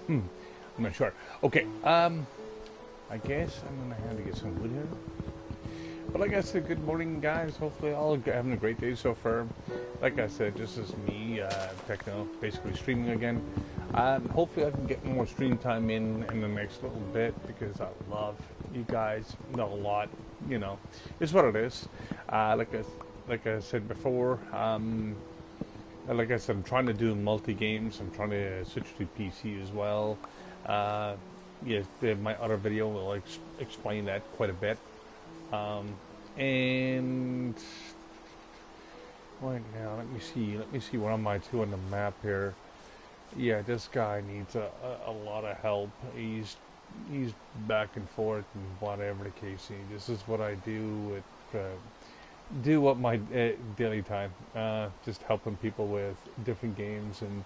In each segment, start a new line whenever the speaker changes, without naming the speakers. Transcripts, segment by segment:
I'm not sure. Okay, I guess I'm gonna have to get some wood here. But like I said, good morning, guys. Hopefully, all having a great day so far. Like I said, just as me, Techno, basically streaming again. Hopefully, I can get more stream time in the next little bit because I love you guys. Know a lot, you know, it's what it is. Like I said before, like I said, I'm trying to do multi games. I'm trying to switch to PC as well. Uh, yes, my other video will explain that quite a bit. Um, and right now, let me see. Let me see. What am I to on the map here? Yeah, this guy needs a lot of help. He's back and forth and whatever the case is. This is what I do do what my daily time. Just helping people with different games and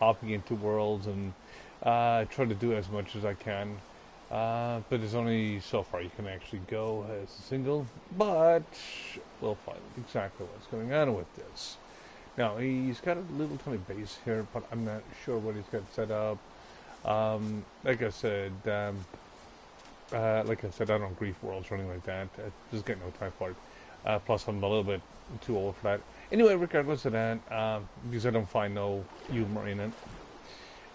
hopping into worlds and try to do as much as I can. But there's only so far you can actually go as a single, but we'll find exactly what's going on with this. Now, he's got a little tiny base here, but I'm not sure what he's got set up. Like I said, I don't grief worlds or anything like that. I just get no time for it. Plus, I'm a little bit too old for that. Anyway, regardless of that, because I don't find no humor in it.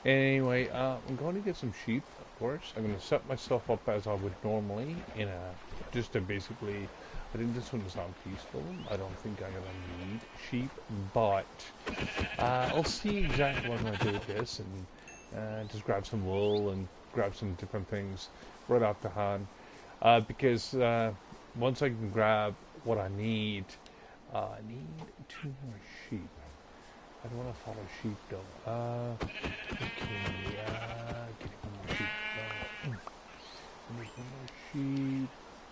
Anyway, I'm going to get some sheep, of course. I'm going to set myself up as I would normally in a, just to basically, I think this one is not peaceful. I don't think I'm going to need sheep, but I'll see exactly what I'm going to do with this and just grab some wool and grab some different things right off the hand. Because once I can grab what I need 2 more sheep. I don't want to follow sheep though. Okay, get 1 more sheep. There's 1 more sheep.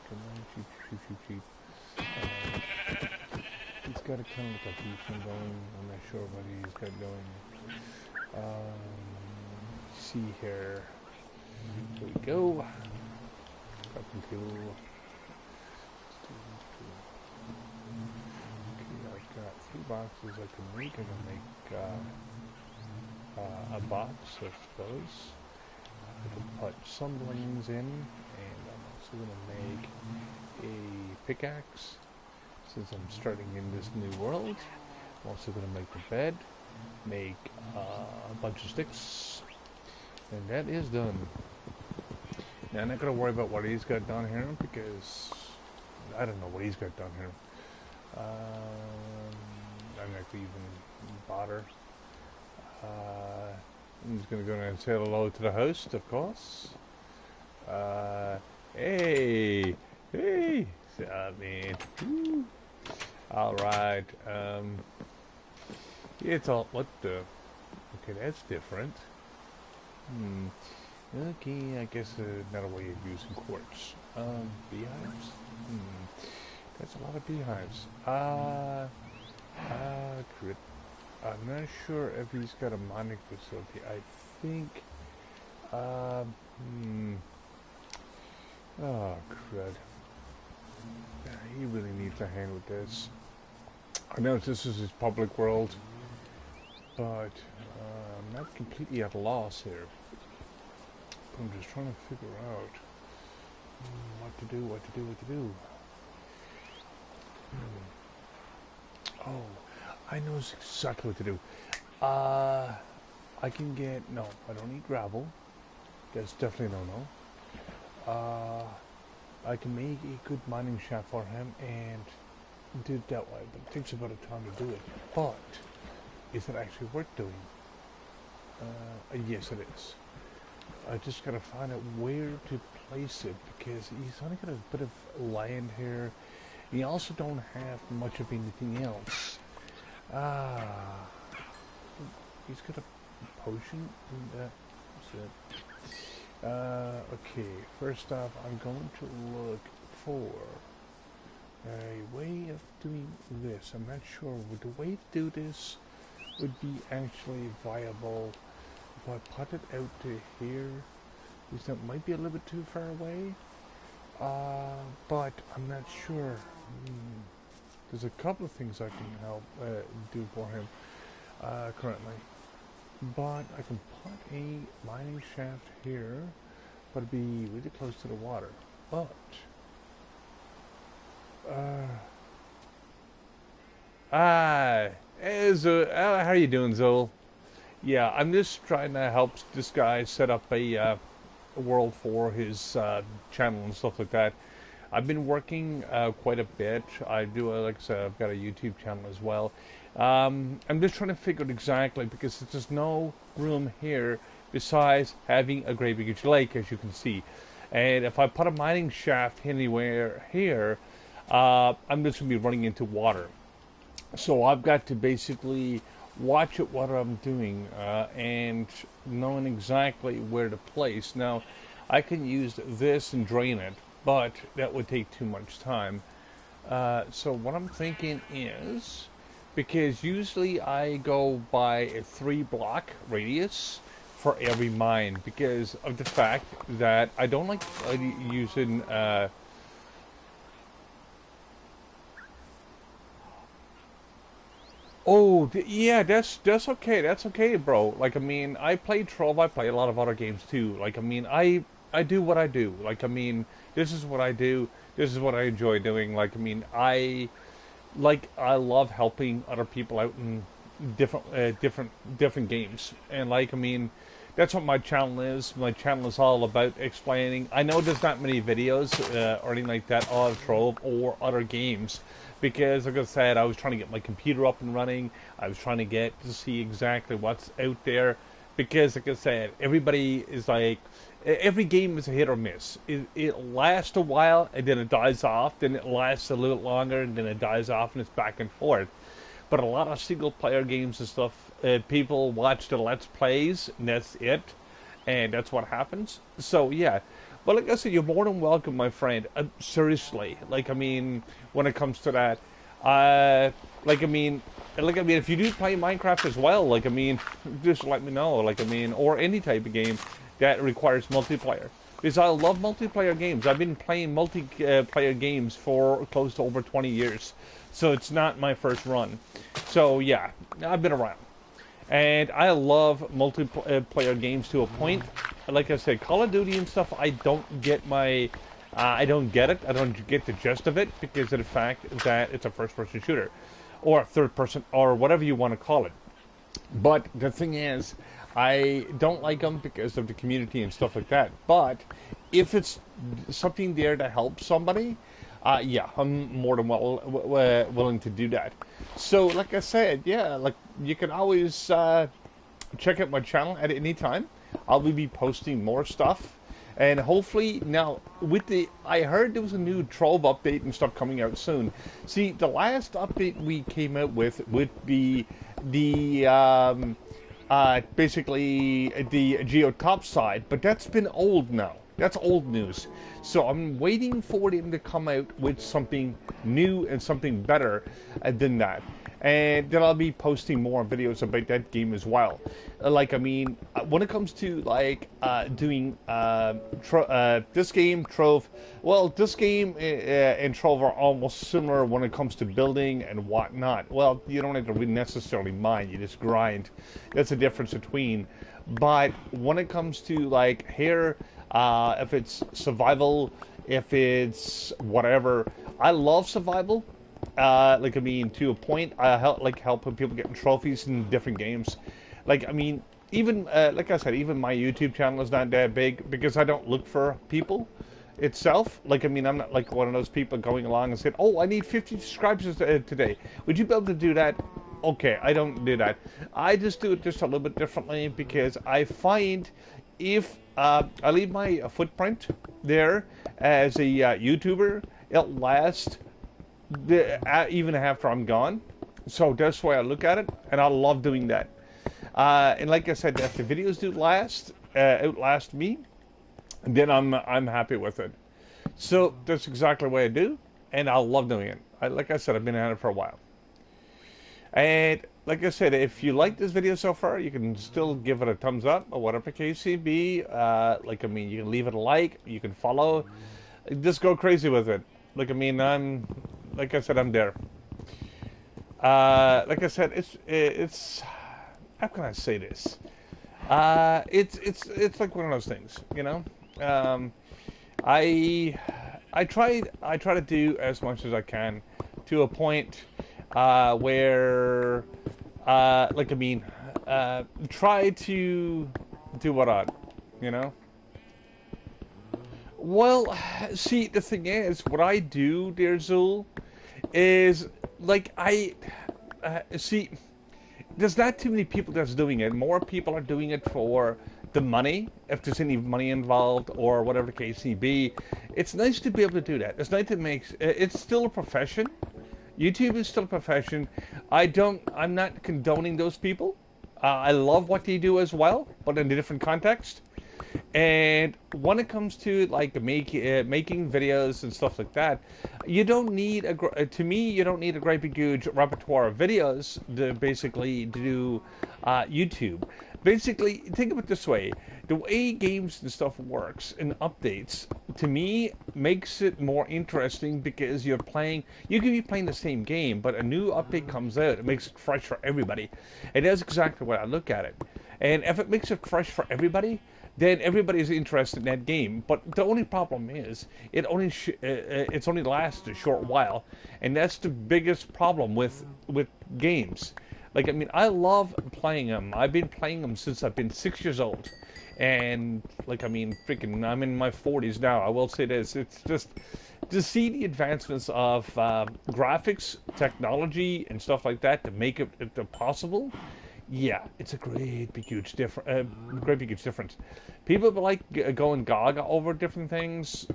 Come on, sheep, sheep, sheep, sheep. He's got a kind of like a beef thing going. I'm not sure what he's got going. See here. Here we go. Crafting tool. I've got 3 boxes I can make. I can make a box of those. I can put some blings in, and I'm also going to make a pickaxe. Since I'm starting in this new world, I'm also going to make the bed, make a bunch of sticks, and that is done. Now, I'm not going to worry about what he's got down here because I don't know what he's got down here. I'm not going to even bother. I'm just going to go and say hello to the host, of course. Hey! Hey! What's up, man? Woo. Alright. It's all... What the... Okay, that's different. Okay, I guess another way of using quartz. Beehives? That's a lot of beehives. Crit. I'm not sure if he's got a mining facility. I think, oh, crud. Yeah, he really needs a hand with this. I know this is his public world, but I'm not completely at a loss here. I'm just trying to figure out what to do. Oh, I know exactly what to do. I can get... No, I don't need gravel. That's definitely no. I can make a good mining shaft for him and do it that way, but it takes a bit of time to do it. But, is it actually worth doing? Yes, it is. I just gotta find out where to place it because he's only got a bit of land here. He also don't have much of anything else. He's got a potion and that's it. Okay, first off, I'm going to look for a way of doing this. I'm not sure. Would the way to do this would be actually viable if I put it out to here? Because that might be a little bit too far away. But I'm not sure. There's a couple of things I can help do for him currently. but I can put a mining shaft here, but it'd be really close to the water. But uh, ah, how are you doing, Zol? Yeah, I'm just trying to help this guy set up a world for his channel and stuff like that. I've been working quite a bit. I do, like I said, I've got a YouTube channel as well. I'm just trying to figure out exactly because there's no room here besides having a great big lake, as you can see. And if I put a mining shaft anywhere here, I'm just going to be running into water. So I've got to basically watch at what I'm doing and knowing exactly where to place. Now, I can use this and drain it, but that would take too much time. So what I'm thinking is, because usually I go by a 3-block radius for every mine because of the fact that I don't like using oh, yeah, that's okay. That's okay, bro. Like, I mean, I play Trove. I play a lot of other games too. Like, I mean, I do what I do. Like, I mean, this is what I do. This is what I enjoy doing. Like, I mean, I love helping other people out in different games. And like, I mean, that's what my channel is. My channel is all about explaining. I know there's not many videos or anything like that of Trove or other games because, like I said, I was trying to get my computer up and running. I was trying to get to see exactly what's out there because, like I said, everybody is like, every game is a hit or miss. It lasts a while and then it dies off. Then it lasts a little longer and then it dies off and it's back and forth. But a lot of single player games and stuff, people watch the Let's Plays and that's it. And that's what happens. So, yeah. But like I said, you're more than welcome, my friend. Seriously. Like, I mean, when it comes to that. Like, I mean, if you do play Minecraft as well, like, I mean, just let me know. Like, I mean, or any type of game that requires multiplayer. Because I love multiplayer games. I've been playing multiplayer games for close to over 20 years. So it's not my first run. So yeah, I've been around. And I love multiplayer games to a point. Like I said, Call of Duty and stuff, I don't get I don't get it. I don't get the gist of it because of the fact that it's a first-person shooter. Or a third-person, or whatever you want to call it. But the thing is, I don't like them because of the community and stuff like that. But if it's something there to help somebody, yeah, I'm more than willing to do that. So, like I said, yeah, like you can always check out my channel at any time. I'll be posting more stuff. And hopefully, now, I heard there was a new Trove update and stuff coming out soon. See, the last update we came out with would be the, basically the Geotop side, but that's been old now. That's old news. So I'm waiting for them to come out with something new and something better than that. And then I'll be posting more videos about that game as well. Like, I mean, when it comes to, like, doing this game, Trove, well, this game and Trove are almost similar when it comes to building and whatnot. Well, you don't have to necessarily mine, you just grind. That's the difference between. But when it comes to, like, here, if it's survival, if it's whatever, I love survival. Like, I mean, to a point, I like helping people getting trophies in different games. Like, I mean, even, like I said, even my YouTube channel is not that big because I don't look for people itself. Like, I mean, I'm not like one of those people going along and saying, oh, I need 50 subscribers today. Would you be able to do that? Okay, I don't do that. I just do it just a little bit differently because I find if I leave my footprint there as a YouTuber, it'll last even after I'm gone. So that's the way I look at it, and I love doing that. And like I said, if the videos do outlast me, then I'm happy with it. So that's exactly what I do, and I love doing it. Like I said, I've been at it for a while. And like I said, if you like this video so far, you can still give it a thumbs up or whatever case may be. Like, I mean, you can leave it a like, you can follow, just go crazy with it. Like, I mean, like I said, I'm there. Like I said, it's how can I say this? It's like one of those things, you know. Um, I I try to do as much as I can to a point where like I mean try to do what I, you know. Well, see, the thing is, what I do, dear Zul, is like see. There's not too many people that's doing it. More people are doing it for the money, if there's any money involved or whatever the case may be. It's nice to be able to do that. It's nice to make. It's still a profession. YouTube is still a profession. I'm not condoning those people. I love what they do as well, but in a different context. And when it comes to like making videos and stuff like that, you don't need to me you don't need a great big huge repertoire of videos to basically do YouTube. Basically, think of it this way: the way games and stuff works and updates, to me, makes it more interesting because you can be playing the same game, but a new update comes out, it makes it fresh for everybody. And that's exactly what I look at it. And if it makes it fresh for everybody, then everybody's interested in that game. But the only problem is, it's only lasts a short while, and that's the biggest problem with games. Like I mean, I love playing them. I've been playing them since I've been 6 years old, and like I mean, freaking, I'm in my 40s now. I will say this: it's just to see the advancements of graphics, technology, and stuff like that to make it possible. Yeah, it's a great big huge difference. People like going gaga over different things.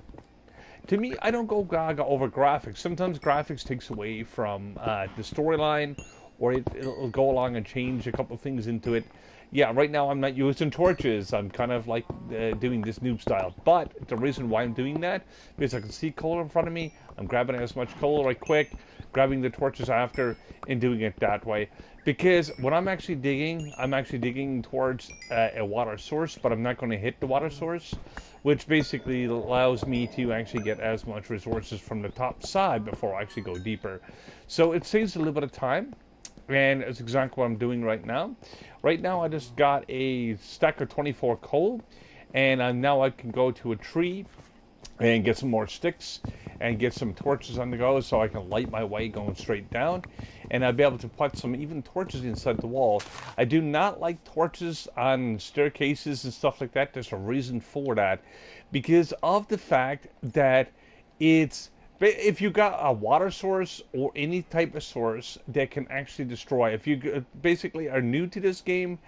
To me, I don't go gaga over graphics. Sometimes graphics takes away from the storyline, or it'll go along and change a couple of things into it. Yeah, right now I'm not using torches. I'm kind of like doing this noob style. But the reason why I'm doing that because I can see coal in front of me. I'm grabbing as much coal right quick, grabbing the torches after, and doing it that way. Because when I'm actually digging towards a water source, but I'm not going to hit the water source, which basically allows me to actually get as much resources from the top side before I actually go deeper. So it saves a little bit of time, and it's exactly what I'm doing right now. Right now, I just got a stack of 24 coal, and now I can go to a tree and get some more sticks and get some torches on the go so I can light my way going straight down, and I'll be able to put some even torches inside the wall. I do not like torches on staircases and stuff like that. There's a reason for that, because of the fact that it's if you got a water source or any type of source that can actually destroy, if you basically are new to this game,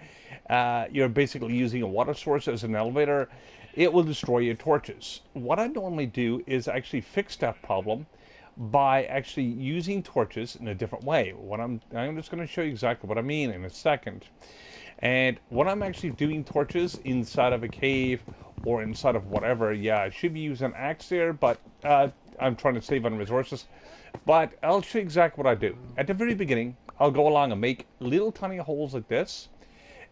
you're basically using a water source as an elevator, it will destroy your torches. What I normally do is actually fix that problem by actually using torches in a different way. I'm just going to show you exactly what I mean in a second. And when I'm actually doing torches inside of a cave or inside of whatever, yeah, I should be using an axe there, but I'm trying to save on resources. But I'll show you exactly what I do. At the very beginning, I'll go along and make little tiny holes like this.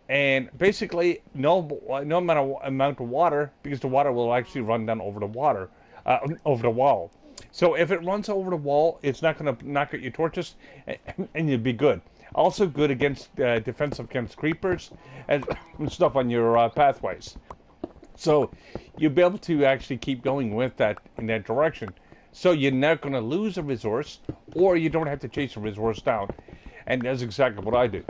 And basically, no amount of water, because the water will actually run down over over the wall. So if it runs over the wall, it's not going to knock out your torches, and you'll be good. Also good against defensive against creepers and stuff on your pathways. So you'll be able to actually keep going with that in that direction. So you're not going to lose a resource, or you don't have to chase a resource down. And that's exactly what I do.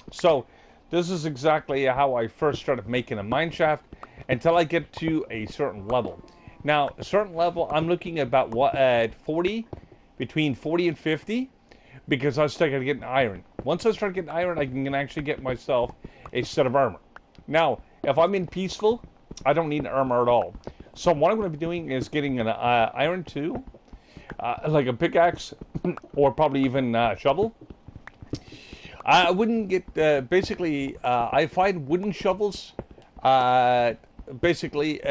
So this is exactly how I first started making a mine shaft until I get to a certain level. Now, a certain level, I'm looking at 40, between 40 and 50, because I started getting iron. Once I start getting iron, I can actually get myself a set of armor. Now, if I'm in peaceful, I don't need armor at all. So what I'm going to be doing is getting an iron tool, like a pickaxe, or probably even a shovel. I wouldn't get, basically, I find wooden shovels basically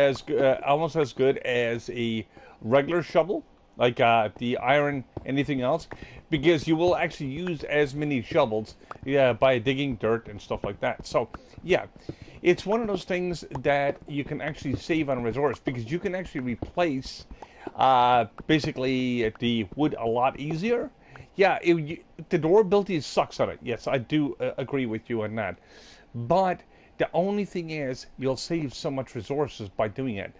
almost as good as a regular shovel, like the iron, anything else, because you will actually use as many shovels by digging dirt and stuff like that. So, yeah, it's one of those things that you can actually save on a resource, because you can actually replace basically the wood a lot easier. yeah, the durability sucks on it. Yes, I do agree with you on that. But the only thing is, you'll save so much resources by doing it.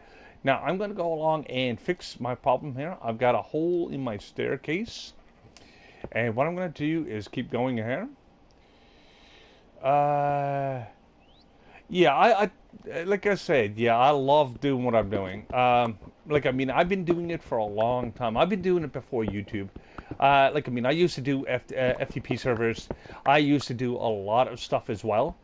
Now, I'm going to go along and fix my problem here. I've got a hole in my staircase. And what I'm going to do is keep going here. Yeah, like I said, yeah, I love doing what I'm doing. Like, I mean, I've been doing it for a long time. I've been doing it before YouTube. Like, I mean, I used to do FTP servers. I used to do a lot of stuff as well.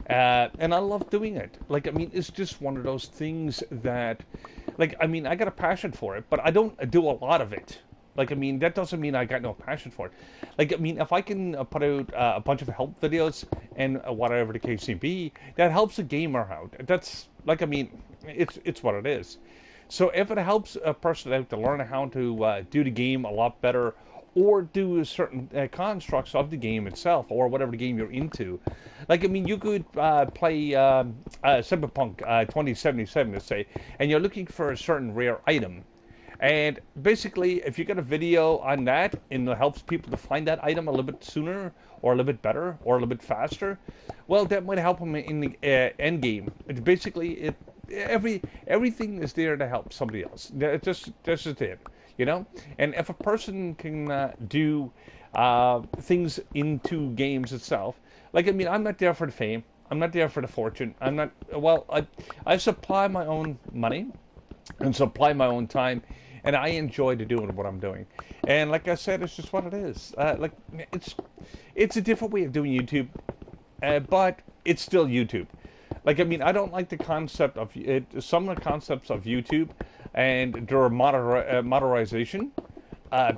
And I love doing it. Like, I mean, it's just one of those things that, like, I mean, I got a passion for it, but I don't do a lot of it. Like, I mean, that doesn't mean I got no passion for it. Like, I mean, if I can put out a bunch of help videos and whatever the case may be, that helps a gamer out. That's, like, I mean, it's what it is. So if it helps a person out to learn how to do the game a lot better, or do certain constructs of the game itself, or whatever the game you're into. Like, I mean, you could play Cyberpunk 2077, let's say, and you're looking for a certain rare item. And basically, if you get a video on that and it helps people to find that item a little bit sooner, or a little bit better, or a little bit faster, well, that might help them in the end game. It's basically, everything is there to help somebody else. That's just it, you know. And if a person can do things into games itself, like, I mean, I'm not there for the fame. I'm not there for the fortune. I'm not. Well, I supply my own money and supply my own time, and I enjoy doing what I'm doing. And like I said, it's just what it is. Like, it's a different way of doing YouTube, but it's still YouTube. Like, I mean, I don't like the concept of it. Some of the concepts of YouTube and their modernization,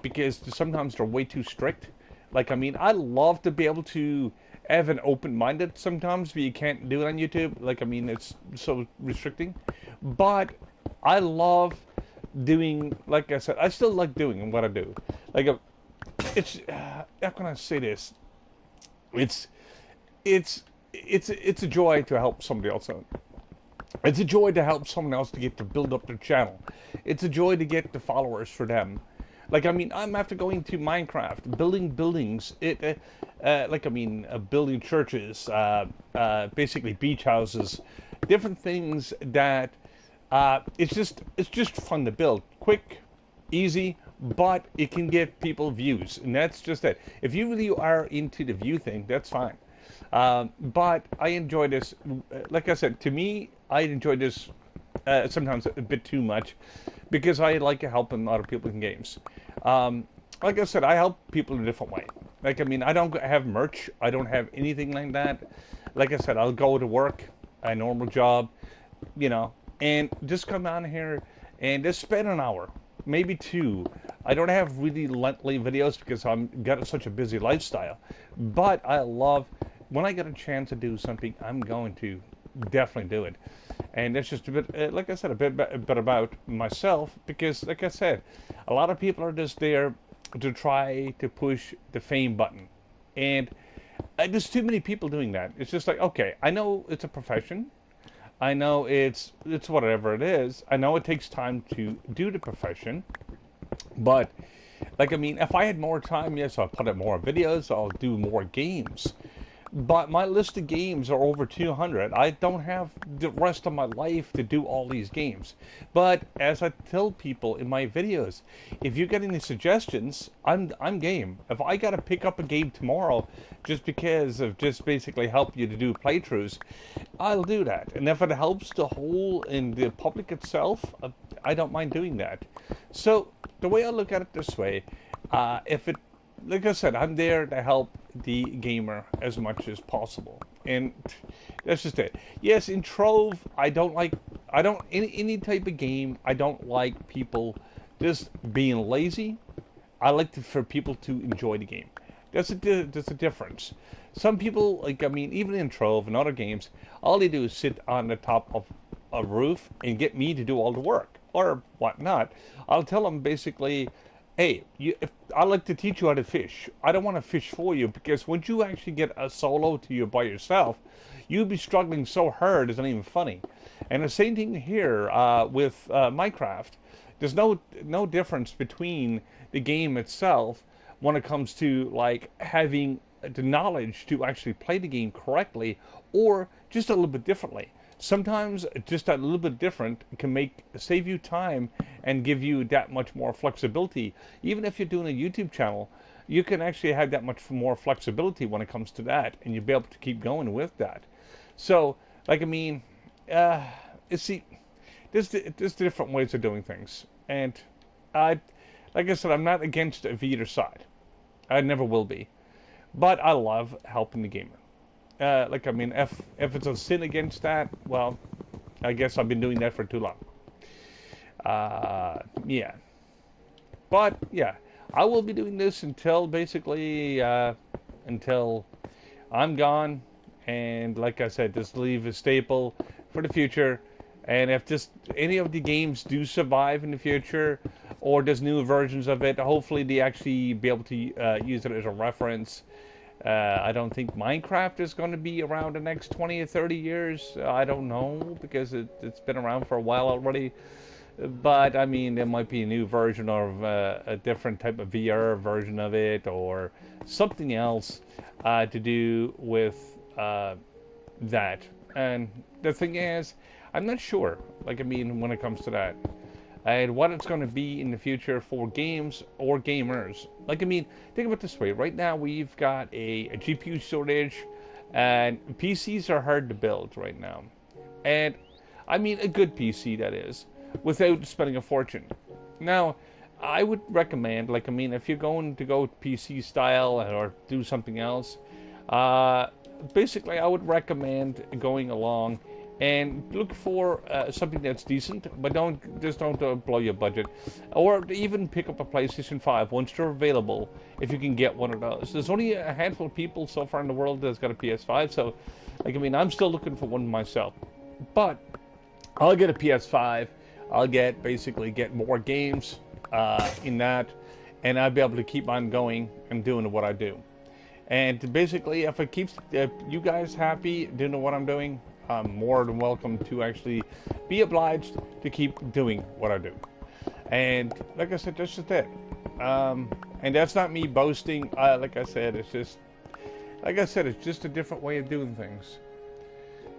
because sometimes they're way too strict. Like, I mean, I love to be able to have an open-minded sometimes, but you can't do it on YouTube. Like, I mean, it's so restricting. But I love doing, like I said, I still like doing what I do. Like, it's, how can I say this? It's a joy to help somebody else out. It's a joy to help someone else to get to build up their channel. It's a joy to get the followers for them. Like, I mean, I'm after going to Minecraft, building buildings. Like, I mean, building churches, basically beach houses, different things that. It's just fun to build. Quick, easy, but it can get people views, and that's just it. If you really are into the view thing, that's fine. But I enjoy this. Like I said, to me, I enjoy this sometimes a bit too much, because I like helping other people in games. Like I said, I help people in a different way. Like, I mean, I don't have merch. I don't have anything like that. Like I said, I'll go to work, a normal job, you know, and just come down here and just spend an hour, maybe two. I don't have really lengthy videos because I'm got such a busy lifestyle. But I love, when I get a chance to do something, I'm going to definitely do it. And that's just a bit, like I said, a bit about myself, because, like I said, a lot of people are just there to try to push the fame button. And there's too many people doing that. It's just like, okay, I know it's a profession. I know it's whatever it is. I know it takes time to do the profession. But, like, I mean, if I had more time, yes, I'll put up more videos. I'll do more games. But my list of games are over 200. I don't have the rest of my life to do all these games. But as I tell people in my videos, if you get any suggestions, I'm game. If I got to pick up a game tomorrow just because of just basically help you to do playthroughs, I'll do that. And if it helps the whole and the public itself, I don't mind doing that. So the way I look at it this way, if it, like I said, I'm there to help the gamer as much as possible, and that's just it. Yes, in Trove, any type of game, I don't like people just being lazy. I like for people to enjoy the game. That's a difference. Some people, like, I mean, even in Trove and other games, all they do is sit on the top of a roof and get me to do all the work or whatnot. I'll tell them basically, hey, I like to teach you how to fish. I don't want to fish for you, because once you actually get a solo to you by yourself, you'll be struggling so hard it's not even funny. And the same thing here with Minecraft. There's no difference between the game itself, when it comes to like having the knowledge to actually play the game correctly or just a little bit differently. Sometimes just a little bit different can save you time and give you that much more flexibility. Even if you're doing a YouTube channel, you can actually have that much more flexibility when it comes to that, and you'll be able to keep going with that. So, like, I mean, uh, you see, there's different ways of doing things, and I, like I said, I'm not against either side. I never will be, but I love helping the gamer. Like, I mean, if it's a sin against that, well, I guess I've been doing that for too long. Yeah, but yeah, I will be doing this until basically until I'm gone, and like I said, just leave a staple for the future. And if just any of the games do survive in the future, or there's new versions of it, hopefully they actually be able to use it as a reference. I don't think Minecraft is going to be around the next 20 or 30 years. I don't know, because it's been around for a while already. But, I mean, there might be a new version of a different type of VR version of it, or something else to do with that. And the thing is, I'm not sure, like, I mean, when it comes to that. And what it's going to be in the future for games or gamers. Like, I mean, think about it this way. Right now, we've got a GPU shortage, and PCs are hard to build right now. And, I mean, a good PC, that is, without spending a fortune. Now, I would recommend, like, I mean, if you're going to go PC style or do something else, basically, I would recommend going along and look for something that's decent, but don't blow your budget, or even pick up a PlayStation 5 once they're available. If you can get one of those, there's only a handful of people so far in the world that's got a PS5. So, like, I mean, I'm still looking for one myself, but I'll get a PS5. I'll basically get more games in that, and I'll be able to keep on going and doing what I do. And basically, if it keeps you guys happy doing what I'm doing, I'm more than welcome to actually be obliged to keep doing what I do. And like I said, that's just it. And that's not me boasting. Like I said, it's just a different way of doing things.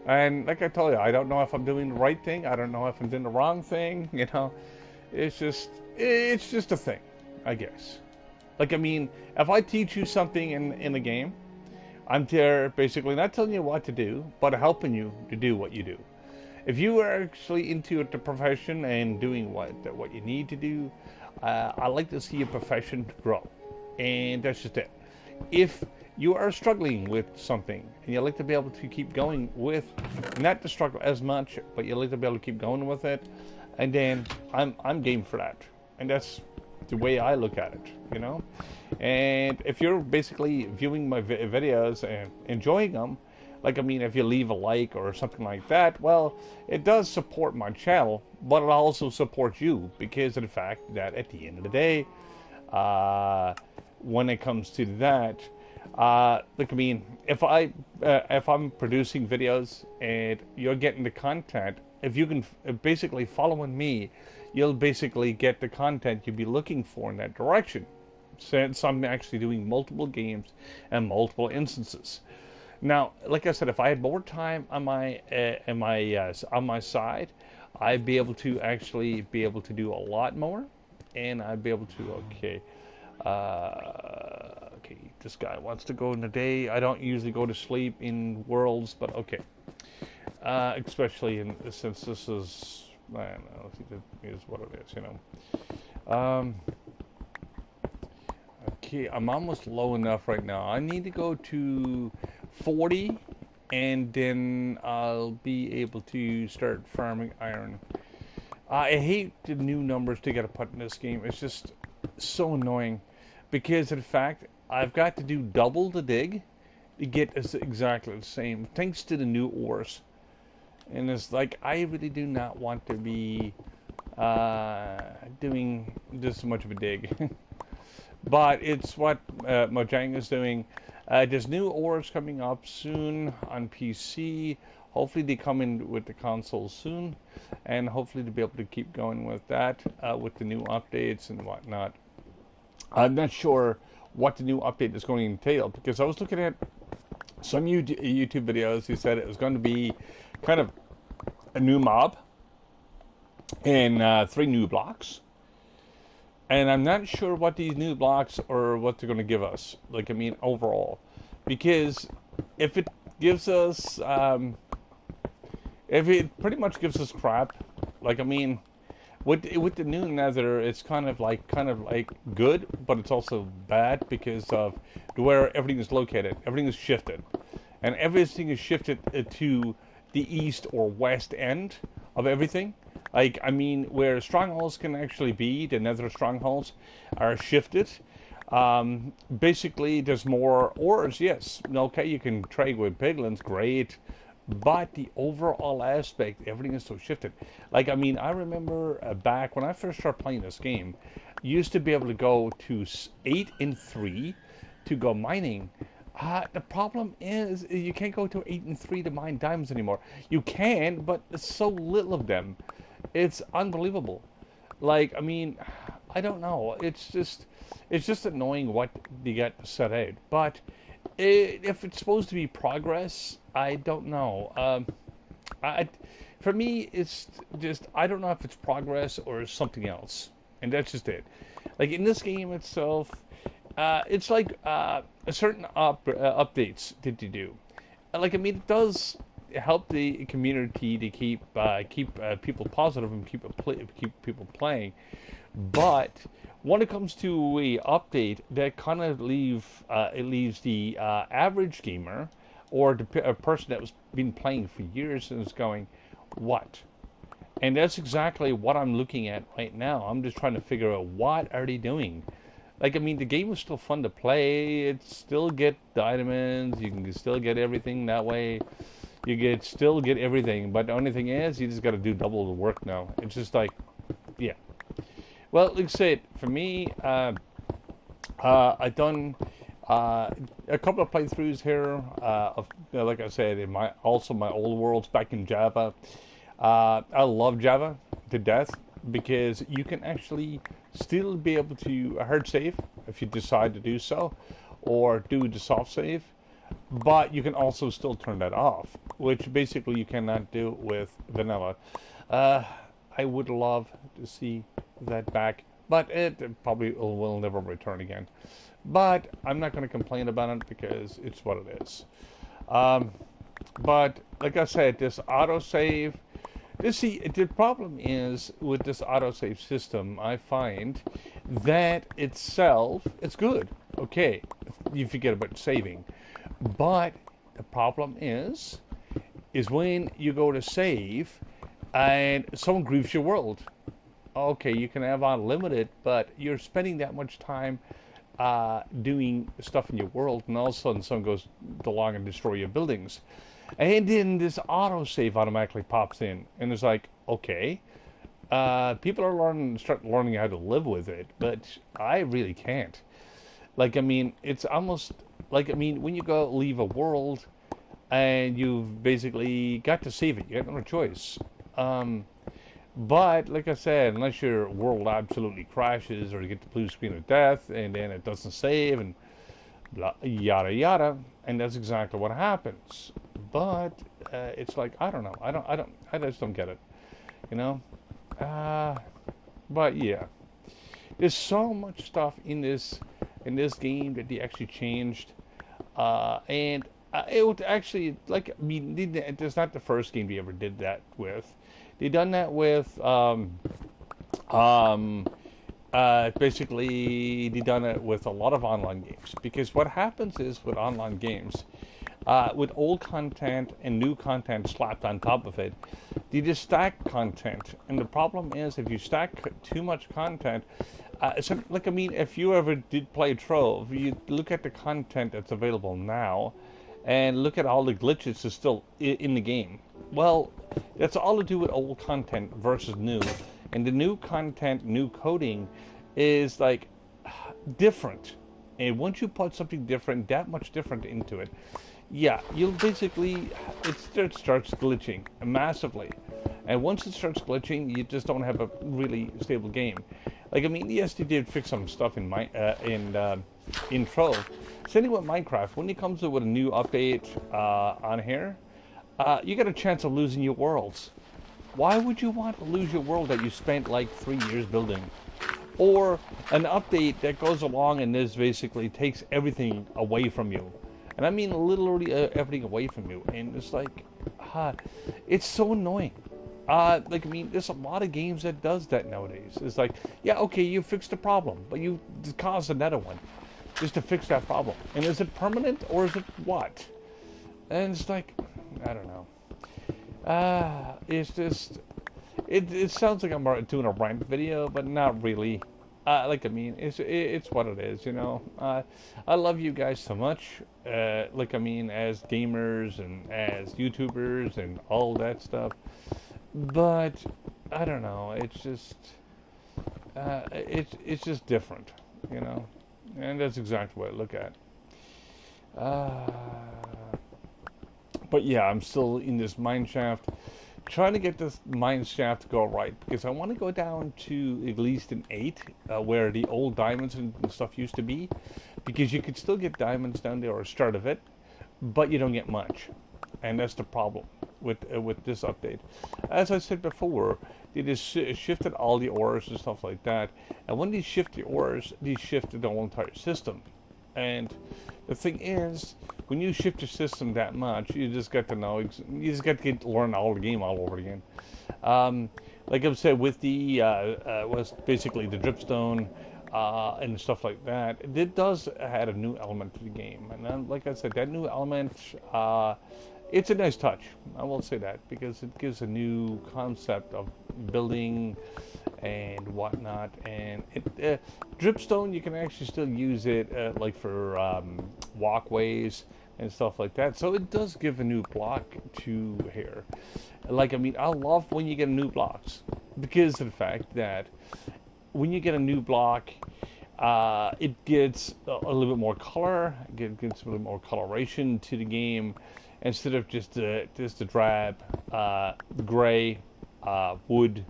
And like I told you, I don't know if I'm doing the right thing. I don't know if I'm doing the wrong thing. You know, it's just a thing, I guess. Like, I mean, if I teach you something in a game, I'm there basically not telling you what to do, but helping you to do what you do. If you are actually into the profession and doing what you need to do, I like to see your profession grow. And that's just it. If you are struggling with something and you like to be able to keep going with, not to struggle as much, but you like to be able to keep going with it, and then I'm game for that. And that's the way I look at it, you know. And if you're basically viewing my videos and enjoying them, like, I mean, if you leave a like or something like that, well, it does support my channel, but it also supports you, because of the fact that at the end of the day, when it comes to that, like, I mean, if I'm producing videos and you're getting the content, if you can basically following me, you'll basically get the content you'll be looking for in that direction. Since I'm actually doing multiple games and multiple instances. Now, like I said, if I had more time on my side, I'd be able to actually do a lot more, and I'd be able to okay, this guy wants to go in the day. I don't usually go to sleep in Worlds, but okay. Especially since this is, I don't know, it is what it is, you know. Okay, I'm almost low enough right now. I need to go to 40, and then I'll be able to start farming iron. I hate the new numbers to get put in this game. It's just so annoying, because of the fact I've got to do double the dig to get exactly the same, thanks to the new ores. And it's like, I really do not want to be doing this much of a dig. But it's what Mojang is doing. There's new ores coming up soon on PC. Hopefully they come in with the console soon, and hopefully to be able to keep going with that, with the new updates and whatnot. I'm not sure what the new update is going to entail. Because I was looking at some YouTube videos who said it was going to be kind of a new mob and 3 new blocks. And I'm not sure what these new blocks or what they're going to give us. Like, I mean, overall. Because if it gives us, if it pretty much gives us crap, like, I mean, with the new Nether, it's kind of like good, but it's also bad because of where everything is located. Everything is shifted, and everything is shifted to the east or west end of everything. Like, I mean, where strongholds can actually be, the Nether strongholds are shifted. Basically, there's more ores, yes. Okay, you can trade with piglins, great. But the overall aspect, everything is so shifted. Like, I mean, I remember back when I first started playing this game, you used to be able to go to 8 and 3 to go mining. The problem is you can't go to 8 and 3 to mine diamonds anymore. You can, but there's so little of them. It's unbelievable. Like, I mean, I don't know. It's just annoying what they got set out. But if it's supposed to be progress, I don't know. For me, it's just, I don't know if it's progress or something else, and that's just it. Like, in this game itself, it's like a certain updates that you do. Like, I mean, it does help the community to keep people positive and keep people playing, but when it comes to a update, that kind of leaves the average gamer or a person that was been playing for years and is going, what? And that's exactly what I'm looking at right now. I'm just trying to figure out, what are they doing? Like, I mean, the game was still fun to play. It still get diamonds. You can still get everything that way. You still get everything. But the only thing is, you just got to do double the work now. It's just like, yeah. Well, like I said, for me, I've done a couple of playthroughs here. Like I said, in my old worlds back in Java. I love Java to death because you can actually still be able to hard save if you decide to do so, or do the soft save. But you can also still turn that off, which basically you cannot do with vanilla. I would love to see that back, but it probably will never return again. But I'm not going to complain about it because it's what it is. But like I said, this autosave, the problem is with this autosave system, I find that itself, it's good. Okay, you forget about saving. But the problem is when you go to save and someone grieves your world. Okay, you can have unlimited, but you're spending that much time doing stuff in your world, and all of a sudden someone goes along and destroy your buildings. And then this autosave automatically pops in, and it's like, okay, people are start learning how to live with it, but I really can't. Like, I mean, it's almost like, I mean, when you go leave a world, and you've basically got to save it, you got no choice. But like I said, unless your world absolutely crashes or you get the blue screen of death, and then it doesn't save, and blah, yada yada, and that's exactly what happens. But it's like, I don't know, I just don't get it, you know. But yeah, there's so much stuff in this game that they actually changed, and it would actually, like, I mean, it's not the first game they ever did that with. They done that with basically they done it with a lot of online games, because what happens is with online games, with old content and new content slapped on top of it, they just stack content, and the problem is if you stack too much content, so, like, I mean, if you ever did play Trove, you look at the content that's available now, and look at all the glitches that's still in the game. Well, that's all to do with old content versus new. And the new content, new coding, is like different. And once you put something different, that much different into it, yeah, you'll basically, it starts glitching massively. And once it starts glitching, you just don't have a really stable game. Like, I mean, yes, they did fix some stuff in intro. Same thing with Minecraft. When it comes to with a new update on here, you get a chance of losing your worlds. Why would you want to lose your world that you spent like 3 years building? Or an update that goes along and this basically takes everything away from you. And I mean literally everything away from you. And it's like, it's so annoying. Like, I mean, there's a lot of games that does that nowadays. It's like, yeah, okay, you fixed the problem, but you caused another one just to fix that problem. And is it permanent or is it what? And it's like, I don't know. It's just, it sounds like I'm doing a rant video, but not really. Like, I mean, it's what it is, you know. I love you guys so much. Like, I mean, as gamers and as YouTubers and all that stuff. But I don't know. It's just, it's just different, you know. And that's exactly what I look at. Uh, but yeah, I'm still in this mine shaft, trying to get this mine shaft to go right because I want to go down to at least an 8, where the old diamonds and stuff used to be, because you could still get diamonds down there or a start of it, but you don't get much, and that's the problem with this update. As I said before, they just shifted all the ores and stuff like that, and when they shift the ores, they shift the whole entire system. And the thing is, when you shift your system that much, you just got to know, you just got to learn all the game all over again. Like I've said, with the was basically the dripstone and stuff like that, it does add a new element to the game. And then, like I said, that new element, it's a nice touch. I will say that because it gives a new concept of building and whatnot. And dripstone, you can actually still use it like for walkways and stuff like that. So it does give a new block to here. Like, I mean, I love when you get new blocks because of the fact that when you get a new block, it gets a little bit more color, it gets a little more coloration to the game instead of just the drab gray wood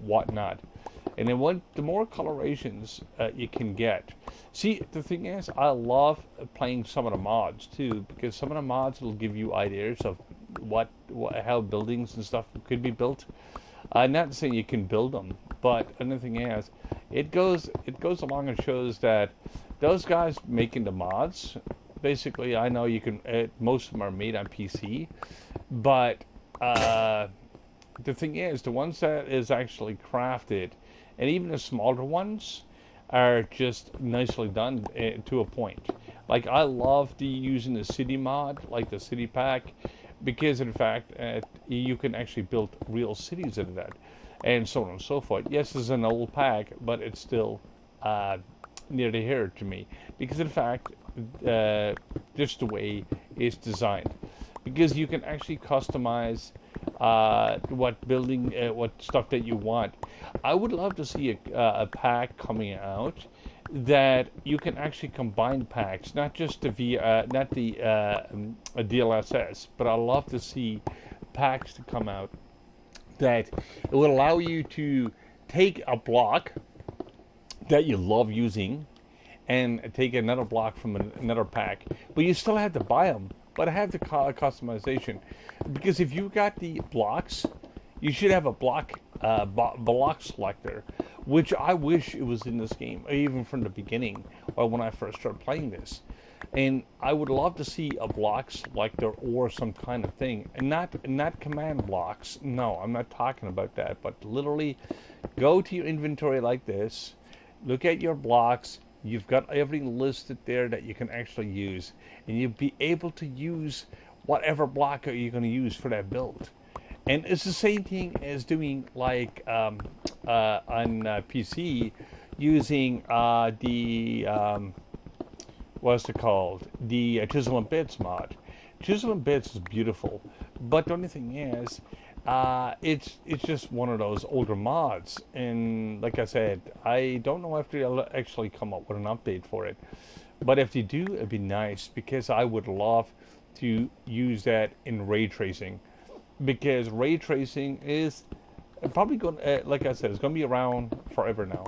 whatnot. And then the more colorations you can get. See, the thing is, I love playing some of the mods too, because some of the mods will give you ideas of how buildings and stuff could be built. Not saying you can build them, but another thing is, it goes along and shows that those guys making the mods, basically, I know you can. Most of them are made on PC, but the thing is, the ones that is actually crafted, and even the smaller ones, are just nicely done to a point. Like, I love using the city mod, like the city pack, because in fact you can actually build real cities out of that, and so on and so forth. Yes, it's an old pack, but it's still near the hair to me, because in fact just the way it's designed, because you can actually customize what stuff that you want. I would love to see a pack coming out that you can actually combine packs, not just the DLSS, but I love to see packs to come out that it would allow you to take a block that you love using and take another block from another pack, but you still have to buy them, but have the customization. Because if you got the blocks, you should have a block selector, which I wish it was in this game, even from the beginning, or when I first started playing this. And I would love to see a block selector or some kind of thing, and not command blocks. No, I'm not talking about that. But literally, go to your inventory like this, look at your blocks. You've got everything listed there that you can actually use, and you'll be able to use whatever block are you going to use for that build. And it's the same thing as doing like on PC, using what's it called? The Chisel and Bits mod. Chisel and Bits is beautiful, but the only thing is, it's just one of those older mods. And like I said, I don't know if they'll actually come up with an update for it. But if they do, it'd be nice, because I would love to use that in ray tracing. Because ray tracing is probably going, like I said, it's going to be around forever now.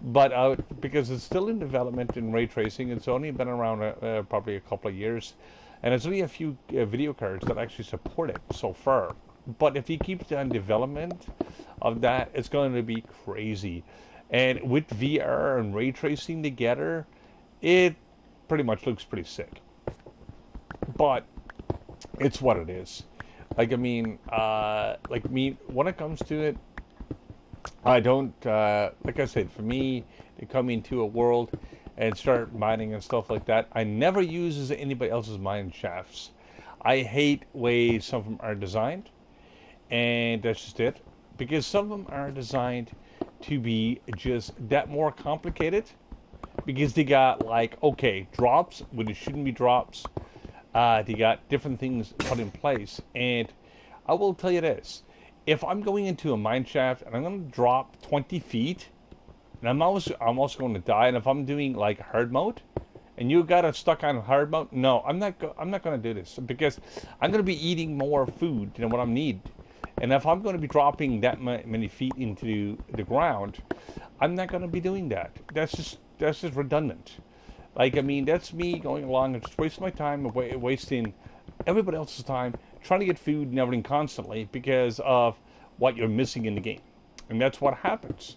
But because it's still in development in ray tracing, it's only been around probably a couple of years, and there's only a few video cards that actually support it so far. But if he keeps on development of that, it's going to be crazy. And with VR and ray tracing together, it pretty much looks pretty sick. But it's what it is. Like I mean, like me when it comes to it, I don't like I said. For me to come into a world and start mining and stuff like that, I never use anybody else's mine shafts. I hate way some of them are designed, and that's just it. Because some of them are designed to be just that more complicated. Because they got like okay drops when it shouldn't be drops. They got different things put in place, and I will tell you this: if I'm going into a mine shaft and I'm going to drop 20 feet, and I'm also going to die, and if I'm doing like hard mode, and you got it stuck on hard mode, no, I'm not going to do this because I'm going to be eating more food than what I need, and if I'm going to be dropping that many feet into the ground, I'm not going to be doing that. That's just redundant. Like, I mean, that's me going along and just wasting my time, wasting everybody else's time, trying to get food and everything constantly because of what you're missing in the game. And that's what happens.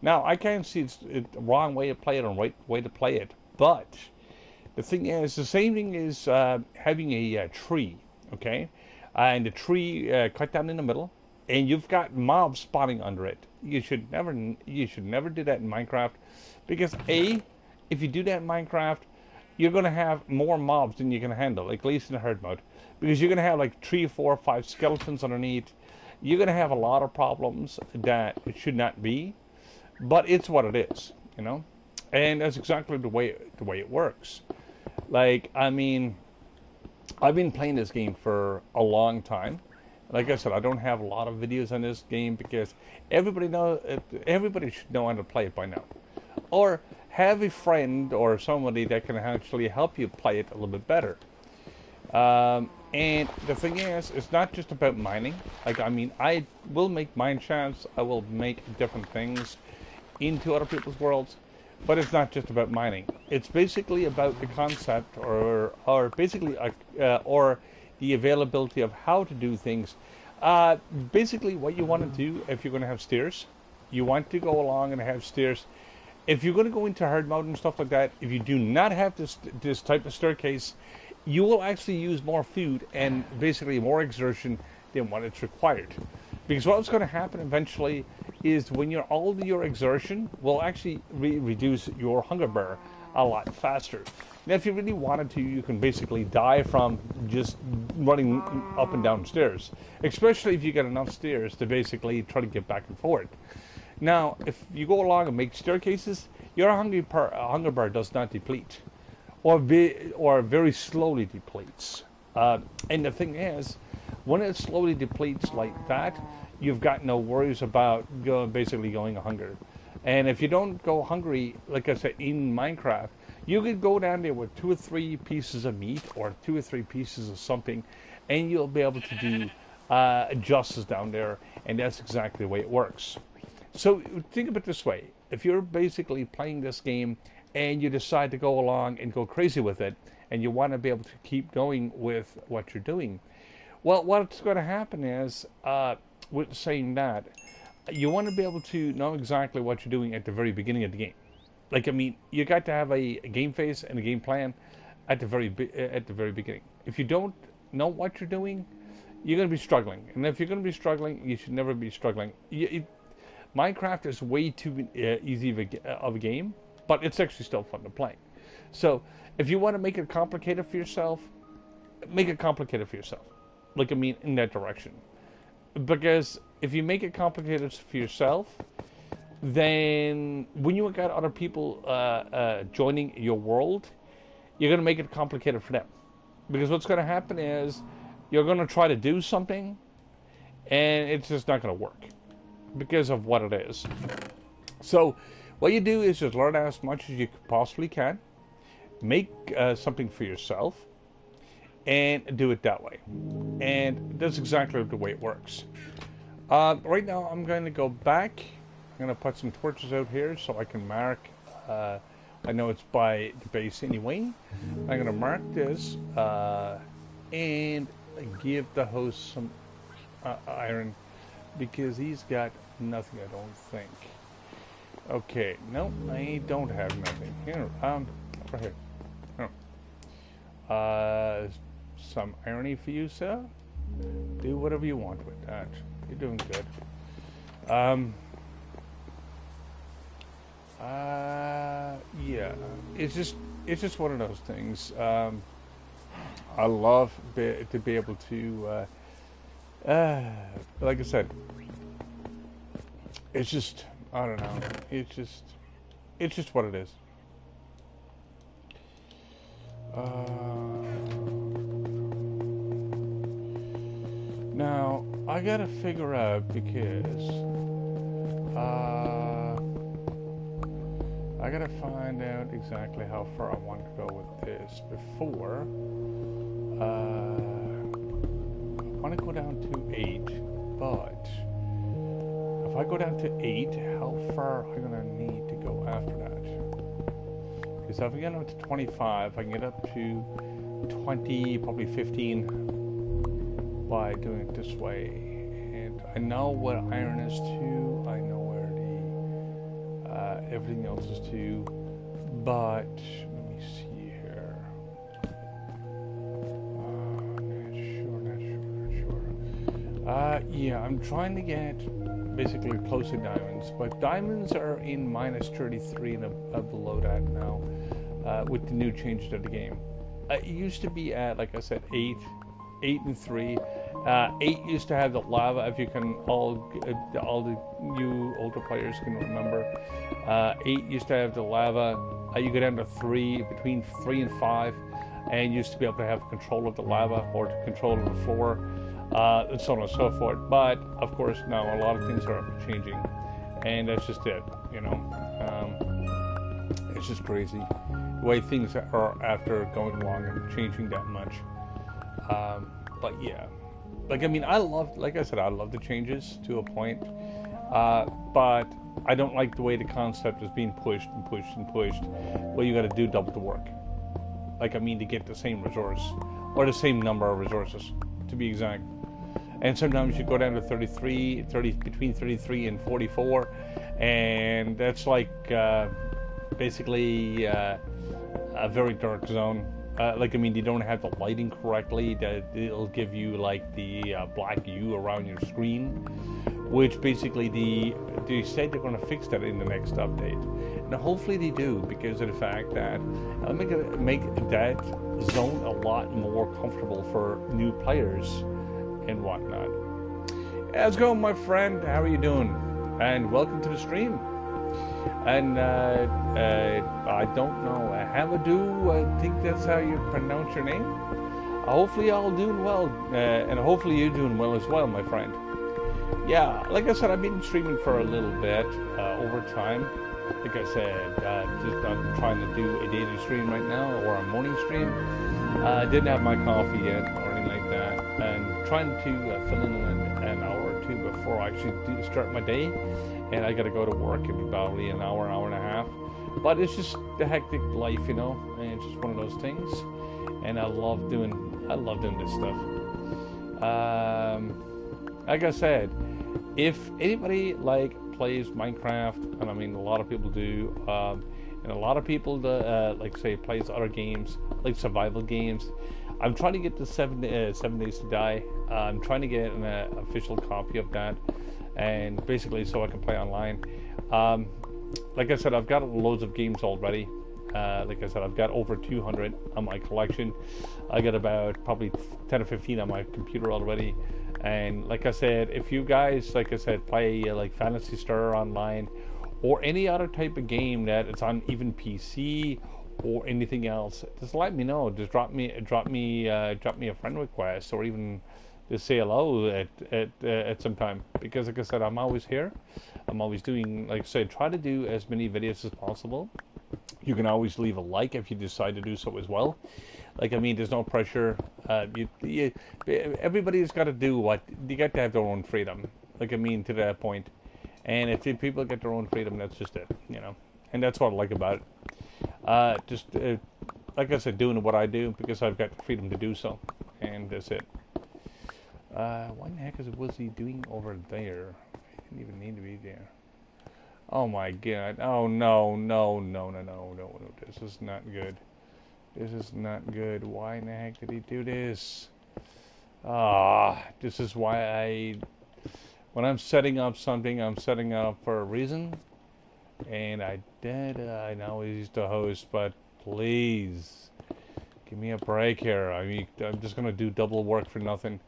Now, I can't see it's the wrong way to play it and right way to play it. But the thing is, the same thing is having a tree, okay? And the tree cut down in the middle, and you've got mobs spawning under it. You should never do that in Minecraft because if you do that in Minecraft, you're going to have more mobs than you can handle, like at least in the hard mode. Because you're going to have like 3, 4, 5 skeletons underneath. You're going to have a lot of problems that it should not be. But it's what it is, you know? And that's exactly the way it works. Like, I mean, I've been playing this game for a long time. Like I said, I don't have a lot of videos on this game because everybody should know how to play it by now. Or have a friend or somebody that can actually help you play it a little bit better. And the thing is, it's not just about mining. Like, I mean, I will make mine shafts. I will make different things into other people's worlds. But it's not just about mining. It's basically about the concept or basically, or the availability of how to do things. Basically, what you want to do if you're going to have stairs, you want to go along and have stairs. If you're going to go into hard mode and stuff like that, if you do not have this type of staircase, you will actually use more food and basically more exertion than what it's required. Because what's going to happen eventually is when all your exertion will actually reduce your hunger bar a lot faster. Now, if you really wanted to, you can basically die from just running up and down stairs, especially if you get enough stairs to basically try to get back and forth. Now, if you go along and make staircases, your hunger bar does not deplete, or very slowly depletes. And the thing is, when it slowly depletes like that, you've got no worries about basically going hungry. And if you don't go hungry, like I said, in Minecraft, you could go down there with 2 or 3 pieces of meat or 2 or 3 pieces of something, and you'll be able to do justice down there, and that's exactly the way it works. So think of it this way. If you're basically playing this game and you decide to go along and go crazy with it, and you want to be able to keep going with what you're doing, well, what's going to happen is, with saying that, you want to be able to know exactly what you're doing at the very beginning of the game. Like, I mean, you got to have a game phase and a game plan at the very beginning. If you don't know what you're doing, you're going to be struggling. And if you're going to be struggling, you should never be struggling. Minecraft is way too easy of a game, but it's actually still fun to play. So if you want to make it complicated for yourself, make it complicated for yourself. Like, I mean, in that direction. Because if you make it complicated for yourself, then when you got other people joining your world, you're going to make it complicated for them. Because what's going to happen is you're going to try to do something, and it's just not going to work because of what it is. So what you do is just learn as much as you possibly can, make something for yourself, and do it that way. And that's exactly the way it works. Right now I'm going to go back gonna put some torches out here so I can mark. I know it's by the base anyway. I'm gonna mark this and give the host some iron because he's got nothing. I don't think. Okay, no, I don't have nothing here. Over here. Some irony for you, sir. Do whatever you want with that. You're doing good. Yeah, it's just one of those things. I love to be able to, like I said, it's just, I don't know, it's just what it is. Now, I gotta figure out because, I gotta find out exactly how far I want to go with this before. I want to go down to 8, but if I go down to 8, how far am I gonna need to go after that? Because if I get up to 25, I can get up to 20, probably 15 by doing it this way. And I know what iron is to. I know where the everything else is to. But let me see here. Not sure. Yeah, I'm trying to get basically close to diamonds, but diamonds are in minus 33 and below that now with the new changes to the game. It used to be at, like I said, 8 and 3. 8 used to have the lava, if you can, all the new older players can remember. 8 used to have the lava. You go down to 3, between 3 and 5, and used to be able to have control of the lava or control of the floor, and so on and so forth. But of course, now a lot of things are changing, and that's just it. You know, it's just crazy the way things are after going along and changing that much. But yeah, like I mean, like I said, I love the changes to a point, but I don't like the way the concept is being pushed and pushed and pushed. Well, you got to do double the work. Like I mean, to get the same resource or the same number of resources, to be exact. And sometimes you go down to 30, between 33 and 44, and that's like basically a very dark zone. Like I mean, you don't have the lighting correctly. That it'll give you like the black U around your screen, which basically they said they're going to fix that in the next update, and hopefully they do, because of the fact that make that zone a lot more comfortable for new players and whatnot. How's it going, my friend? How are you doing? And welcome to the stream. And I don't know, Hamadou, I think that's how you pronounce your name. Hopefully all doing well, and hopefully you're doing well as well, my friend. Yeah, like I said, I've been streaming for a little bit over time. Like I said, just I'm trying to do a daily stream right now, or a morning stream. I didn't have my coffee yet, or anything like that, and trying to fill in an hour or two before I actually start my day. And I gotta go to work in probably an hour and a half. But it's just the hectic life, you know, and it's just one of those things. And I love doing this stuff. Like I said, if anybody plays Minecraft, and I mean a lot of people do, and a lot of people like say plays other games, like survival games. I'm trying to get to 7 Days to Die. I'm trying to get an official copy of that, and basically so I can play online. Like I said, I've got loads of games already. Like I said, I've got over 200 on my collection. I got about probably 10 or 15 on my computer already. And like I said, if you guys, like I said, play like Phantasy Star Online or any other type of game that it's on even PC or anything else, just let me know. Just drop me a friend request, or even just say hello at some time, because like I said, I'm always here. I'm always doing, like I said, try to do as many videos as possible. You can always leave a like if you decide to do so as well. Like I mean, there's no pressure. Everybody's got to do what you got to have their own freedom. Like I mean, to that point. And if people get their own freedom, that's just it, you know. And that's what I like about it. Like I said, doing what I do because I've got the freedom to do so, and that's it. What in the heck was he doing over there? He didn't even need to be there. Oh my God! Oh no! No! No! No! No! No! No! This is not good. This is not good. Why in the heck did he do this? This is why when I'm setting up something, I'm setting it up for a reason. And I know he's the host, but please, give me a break here. I mean, I'm just gonna do double work for nothing.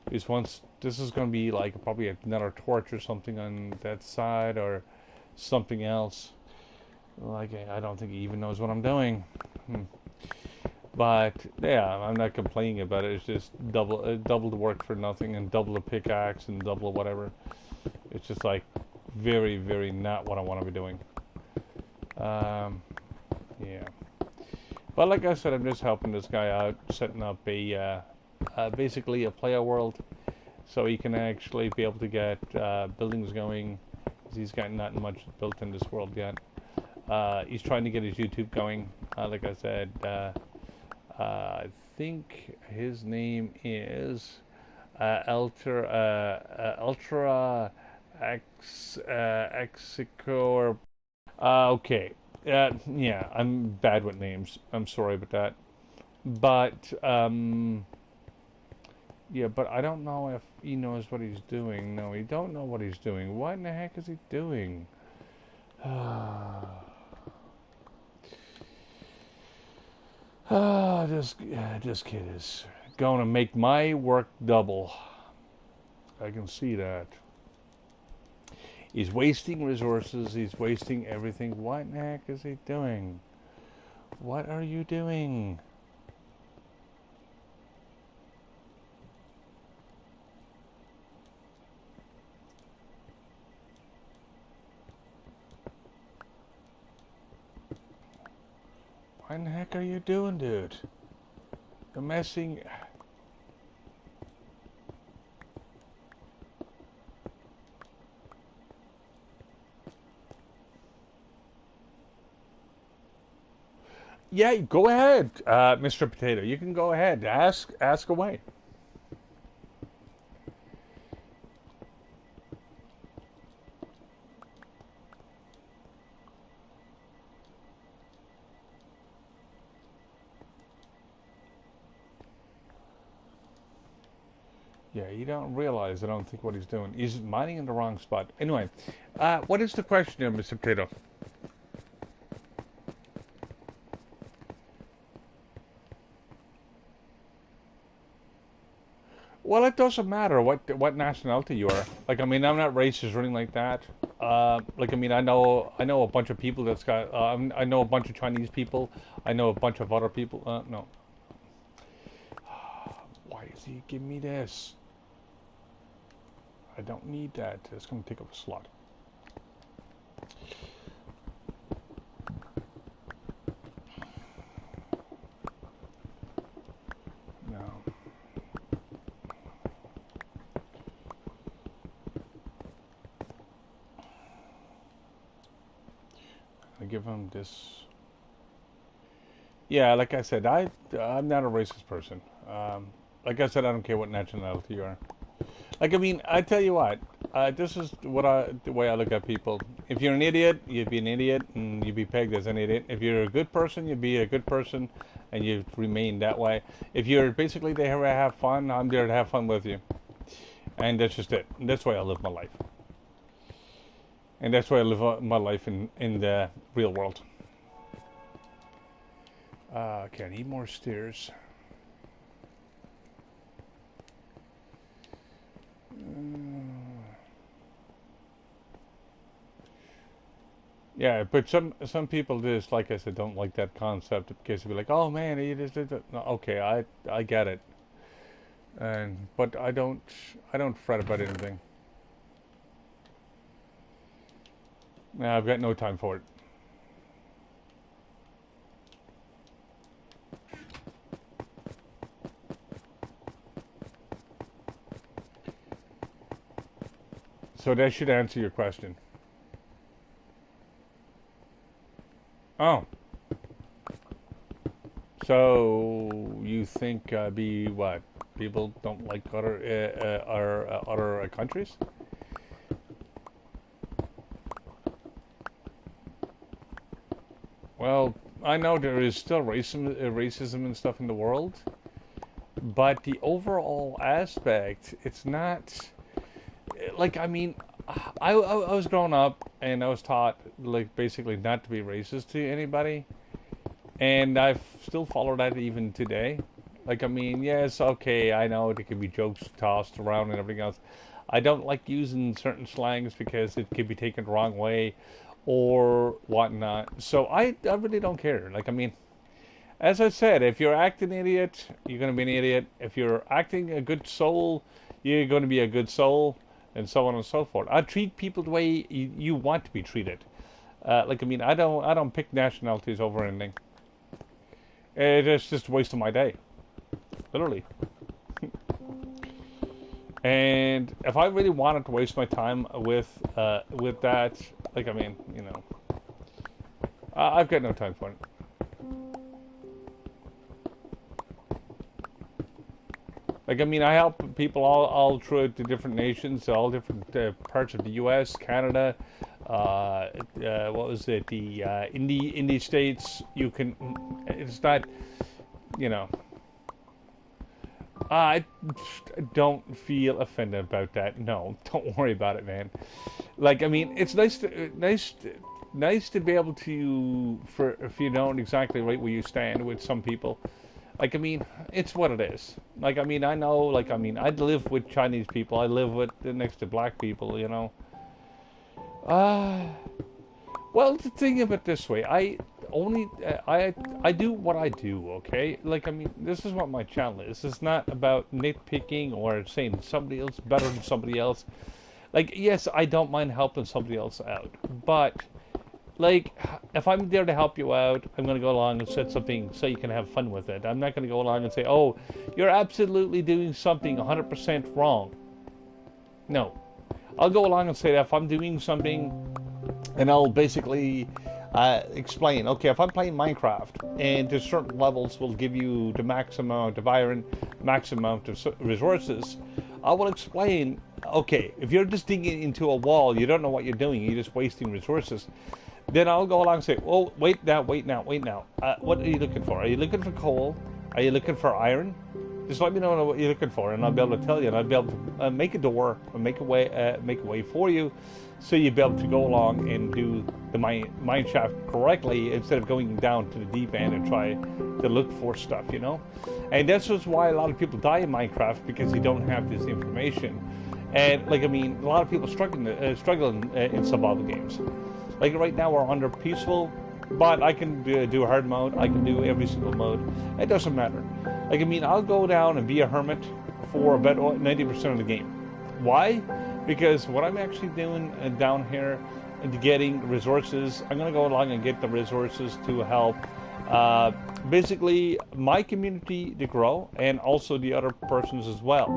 Because once, this is gonna be like probably another torch or something on that side, or something else. Like, I don't think he even knows what I'm doing. But yeah, I'm not complaining about it. It's just double the work for nothing, and double the pickaxe, and double whatever. It's just like very, very not what I want to be doing. Yeah. But like I said, I'm just helping this guy out, setting up basically a player world, so he can actually be able to get buildings going. 'Cause he's got not much built in this world yet. He's trying to get his YouTube going. Like I said, I think his name is Ultra Exicor. Okay. Yeah, I'm bad with names. I'm sorry about that. But yeah, but I don't know if he knows what he's doing. No, he don't know what he's doing. What in the heck is he doing? This kid is going to make my work double. I can see that. He's wasting resources. He's wasting everything. What in the heck is he doing? What are you doing? What in the heck are you doing, dude? You're messing. Yeah, go ahead, Mr. Potato. You can go ahead. Ask away. Yeah, you don't realize, I don't think, what he's doing. He's mining in the wrong spot. Anyway, what is the question here, Mr. Potato? Well, it doesn't matter what nationality you are. Like, I mean, I'm not racist or anything like that. Like, I mean, I know a bunch of people that's got. I know a bunch of Chinese people. I know a bunch of other people. No. Why is he giving me this? I don't need that. It's going to take up a slot. No. I give him this. Yeah, like I said, I'm not a racist person. Like I said, I don't care what nationality you are. Like, I mean, I tell you what, this is the way I look at people. If you're an idiot, you'd be an idiot, and you'd be pegged as an idiot. If you're a good person, you'd be a good person, and you'd remain that way. If you're basically there to have fun, I'm there to have fun with you. And that's just it. And that's why I live my life. And that's why I live my life in the real world. Okay, I need more stairs. Yeah, but some people just, like I said, don't like that concept because they'll be like, "Oh man, he just did that." No, okay, I get it, and but I don't fret about anything. Nah, I've got no time for it. So that should answer your question. Oh, so you think be what? People don't like other countries? Well, I know there is still racism and stuff in the world, but the overall aspect, it's not like I mean, I was growing up and I was taught like basically not to be racist to anybody, and I still follow that even today. Like I mean, yes, okay, I know there can be jokes tossed around and everything else. I don't like using certain slangs because it can be taken the wrong way or whatnot. So I really don't care. Like I mean, as I said, if you're acting an idiot, you're going to be an idiot. If you're acting a good soul, you're going to be a good soul, and so on and so forth. I treat people the way you want to be treated. Like I mean, I don't pick nationalities over anything. It's just a waste of my day, literally. And if I really wanted to waste my time with that, like I mean, I've got no time for it. Like I mean, I help people all throughout the different nations, all different parts of the U.S., Canada. What was it? The indie states. You can. It's not. You know. I don't feel offended about that. No, don't worry about it, man. Like I mean, it's nice to be able to, for if you don't exactly right where you stand with some people. Like I mean, it's what it is. Like I mean, I know. Like I mean, I live with Chinese people. I live with next to black people. Uh, well, to think of it this way, I only I do what I do. Okay, like I mean, this is what my channel is. It's not about nitpicking or saying somebody else better than somebody else. Like, yes, I don't mind helping somebody else out, but like, if I'm there to help you out, I'm going to go along and set something so you can have fun with it. I'm not going to go along and say, oh, you're absolutely doing something 100% wrong. No. I'll go along and say that if I'm doing something, and I'll basically explain, okay, if I'm playing Minecraft, and to certain levels will give you the maximum amount of iron, maximum amount of resources, I will explain, okay, if you're just digging into a wall, you don't know what you're doing, you're just wasting resources. Then I'll go along and say, well, wait now. What are you looking for? Are you looking for coal? Are you looking for iron? Just let me know what you're looking for, and I'll be able to tell you, and I'll be able to make a door, or make a way for you, so you'll be able to go along and do the mine shaft correctly instead of going down to the deep end and try to look for stuff, And that's just why a lot of people die in Minecraft, because you don't have this information. And like I mean, a lot of people struggling in survival games. Like right now we're under peaceful, but I can do hard mode. I can do every single mode. It doesn't matter. Like I mean, I'll go down and be a hermit for about 90% of the game. Why? Because what I'm actually doing down here and getting resources, I'm going to go along and get the resources to help basically my community to grow, and also the other persons as well.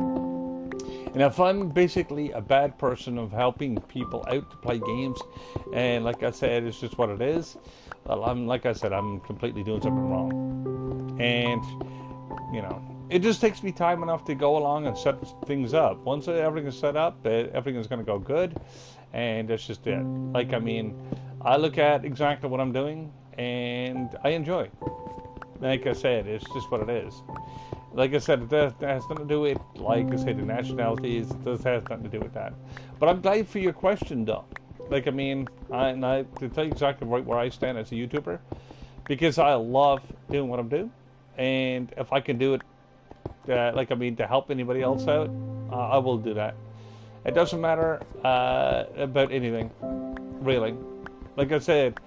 And if I'm basically a bad person of helping people out to play games, and like I said, it's just what it is, well, like I said, I'm completely doing something wrong. And, it just takes me time enough to go along and set things up. Once everything is set up, everything's going to go good, and that's just it. Like, I mean, I look at exactly what I'm doing, and I enjoy. Like I said, it's just what it is. Like I said, that has nothing to do with, like I said, the nationalities. It does have nothing to do with that. But I'm glad for your question, though. Like, I mean, I to tell you exactly right where I stand as a YouTuber, because I love doing what I'm doing. And if I can do it, like, I mean, to help anybody else out, I will do that. It doesn't matter about anything, really. Like I said,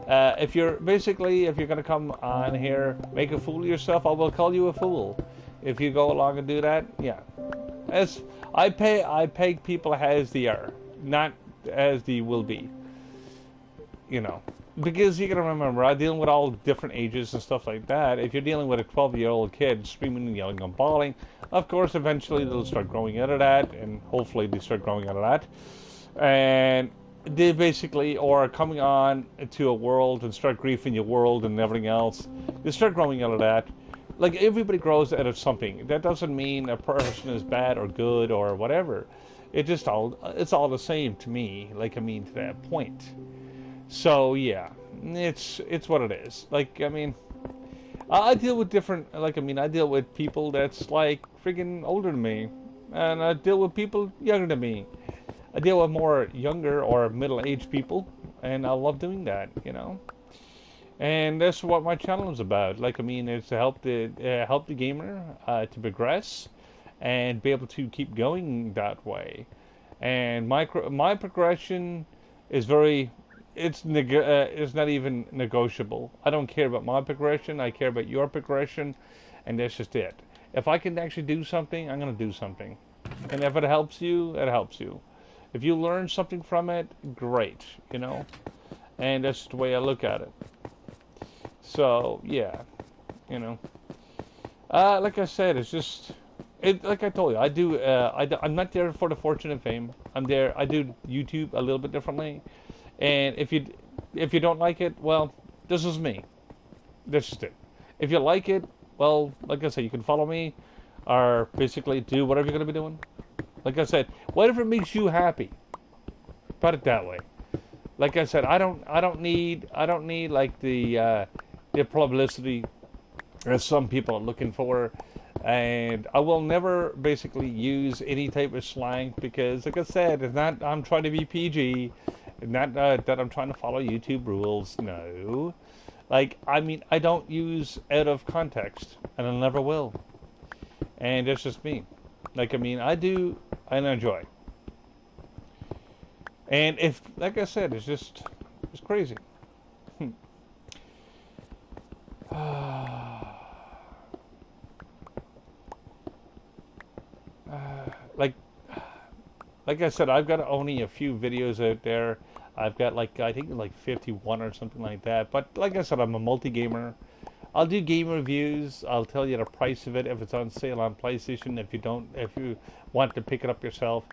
if you're going to come on here, make a fool of yourself, I will call you a fool. If you go along and do that, yeah. As I peg people as they are, not as they will be. Because you gotta remember, I'm dealing with all different ages and stuff like that. If you're dealing with a 12-year-old kid screaming and yelling and bawling, of course, eventually they'll start growing out of that, and hopefully they start growing out of that. And they basically are coming on to a world and start griefing your world and everything else. They start growing out of that. Like everybody grows out of something. That doesn't mean a person is bad or good or whatever. It's all the same to me. Like I mean to that point. So yeah, it's what it is. Like I mean, I deal with different. Like I mean, I deal with people that's like freaking older than me, and I deal with people younger than me. I deal with more younger or middle-aged people, and I love doing that, you know. And that's what my channel is about. Like I mean, it's to help the gamer to progress and be able to keep going that way. And my progression is very it's not even negotiable. I don't care about my progression. I care about your progression, and that's just it. If I can actually do something, I'm gonna do something. And if it helps you, it helps you. If you learn something from it, great, you know. And that's the way I look at it. So yeah, you know. Like I said, it's just like I told you, I do. I'm not there for the fortune and fame. I'm there. I do YouTube a little bit differently. And if you don't like it, well, this is me. That's just it. If you like it, well, like I said, you can follow me, or basically do whatever you're gonna be doing. Like I said, whatever makes you happy. Put it that way. Like I said, I don't need like the publicity as some people are looking for, and I will never basically use any type of slang because, like I said, it's not. I'm trying to be PG, not that I'm trying to follow YouTube rules. No, like I mean, I don't use out of context, and I never will. And it's just me. Like I mean, I do and enjoy. And if, like I said, it's crazy. like like I said, I've got only a few videos out there. I've got like I think like 51 or something like that. But like I said, I'm a multi gamer. I'll do game reviews. I'll tell you the price of it if it's on sale on PlayStation. If you want to pick it up yourself,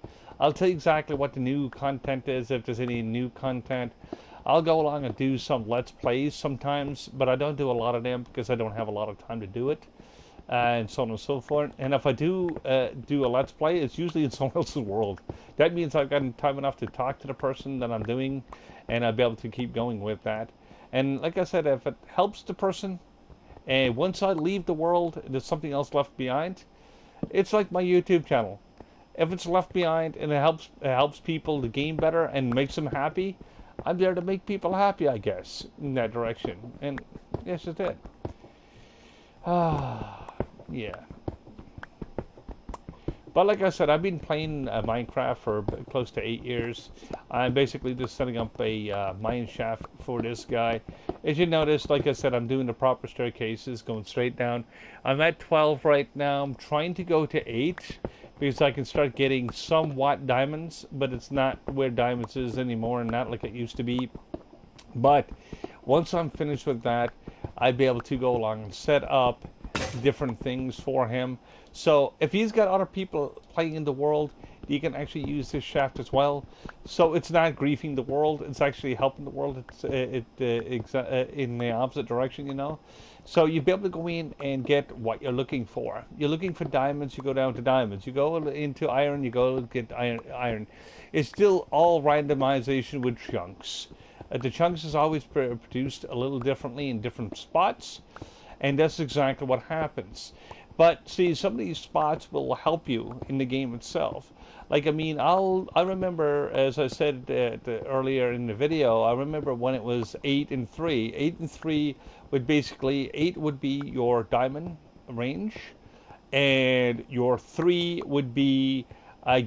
I'll tell you exactly what the new content is. If there's any new content, I'll go along and do some Let's Plays sometimes, but I don't do a lot of them because I don't have a lot of time to do it, and so on and so forth. And if I do a Let's Play, it's usually in someone else's world. That means I've got time enough to talk to the person that I'm doing, and I'll be able to keep going with that. And like I said, if it helps the person, and once I leave the world, there's something else left behind. It's like my YouTube channel. If it's left behind and it helps people to game better and makes them happy, I'm there to make people happy, I guess, in that direction. And yes, that's it. Yeah. But like I said, I've been playing Minecraft for close to 8 years. I'm basically just setting up a mine shaft for this guy. As you notice, like I said, I'm doing the proper staircases, going straight down. I'm at 12 right now. I'm trying to go to 8 because I can start getting somewhat diamonds, but it's not where diamonds is anymore and not like it used to be. But once I'm finished with that, I'd be able to go along and set up different things for him. So if he's got other people playing in the world, you can actually use this shaft as well. So it's not griefing the world; it's actually helping the world. It's in the opposite direction, you know. So you'll be able to go in and get what you're looking for. You're looking for diamonds, you go down to diamonds. You go into iron, you go get iron. It's still all randomization with chunks. The chunks is always produced a little differently in different spots, and that's exactly what happens. But see, some of these spots will help you in the game itself. Like I mean, I remember, as I said earlier in the video, I remember when it was 8 and 3. 8 and 3 would basically 8 would be your diamond range, and your 3 would be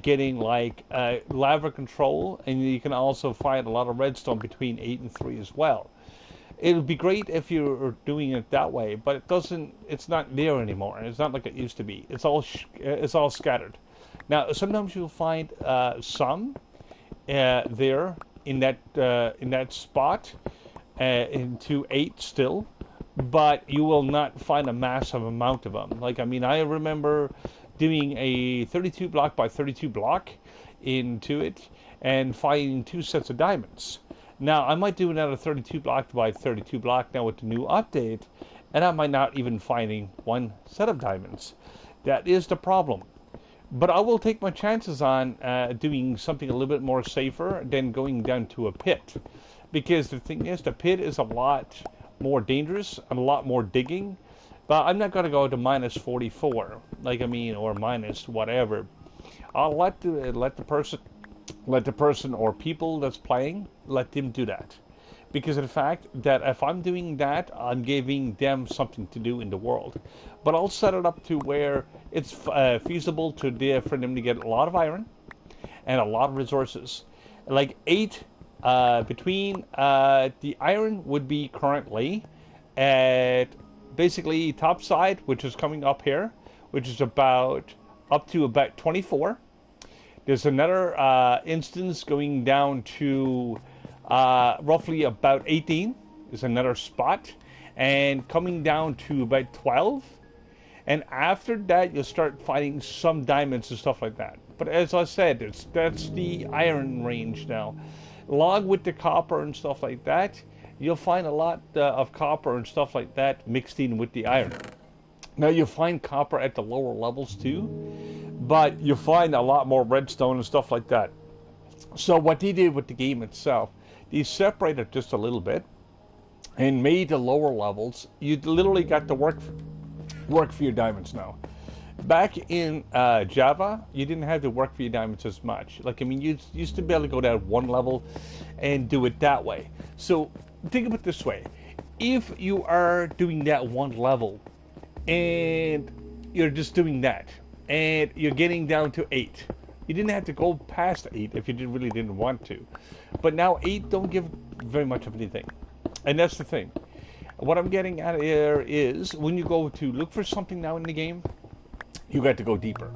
getting like lava control, and you can also find a lot of redstone between 8 and 3 as well. It would be great if you were doing it that way, but it doesn't. It's not there anymore. It's not like it used to be. It's all scattered. Now, sometimes you'll find some there in that spot into 8 still, but you will not find a massive amount of them. Like I mean, I remember doing a 32 block by 32 block into it and finding 2 sets of diamonds. Now, I might do another 32 block by 32 block now with the new update, and I might not even finding 1 set of diamonds. That is the problem. But I will take my chances on doing something a little bit more safer than going down to a pit. Because the thing is, the pit is a lot more dangerous and a lot more digging. But I'm not going to go to minus 44, or minus whatever. I'll let the person or people that's playing, let them do that. Because of the fact that if I'm doing that, I'm giving them something to do in the world. But I'll set it up to where it's feasible for them to get a lot of iron and a lot of resources. Like 8 between the iron would be currently at basically top side, which is coming up here, which is about up to about 24. There's another instance going down to roughly about 18 is another spot, and coming down to about 12. And after that, you'll start finding some diamonds and stuff like that. But as I said, that's the iron range now. Along with the copper and stuff like that, you'll find a lot of copper and stuff like that mixed in with the iron. Now, you'll find copper at the lower levels too, but you'll find a lot more redstone and stuff like that. So what they did with the game itself, they separated just a little bit and made the lower levels. You literally got to work for your diamonds now. Back in Java, you didn't have to work for your diamonds as much. You used to be able to go down 1 level and do it that way. So think of it this way. If you are doing that 1 level and you're just doing that and you're getting down to 8, you didn't have to go past 8 if you really didn't want to. But now 8 don't give very much of anything. And that's the thing. What I'm getting at here is when you go to look for something now in the game, you got to go deeper.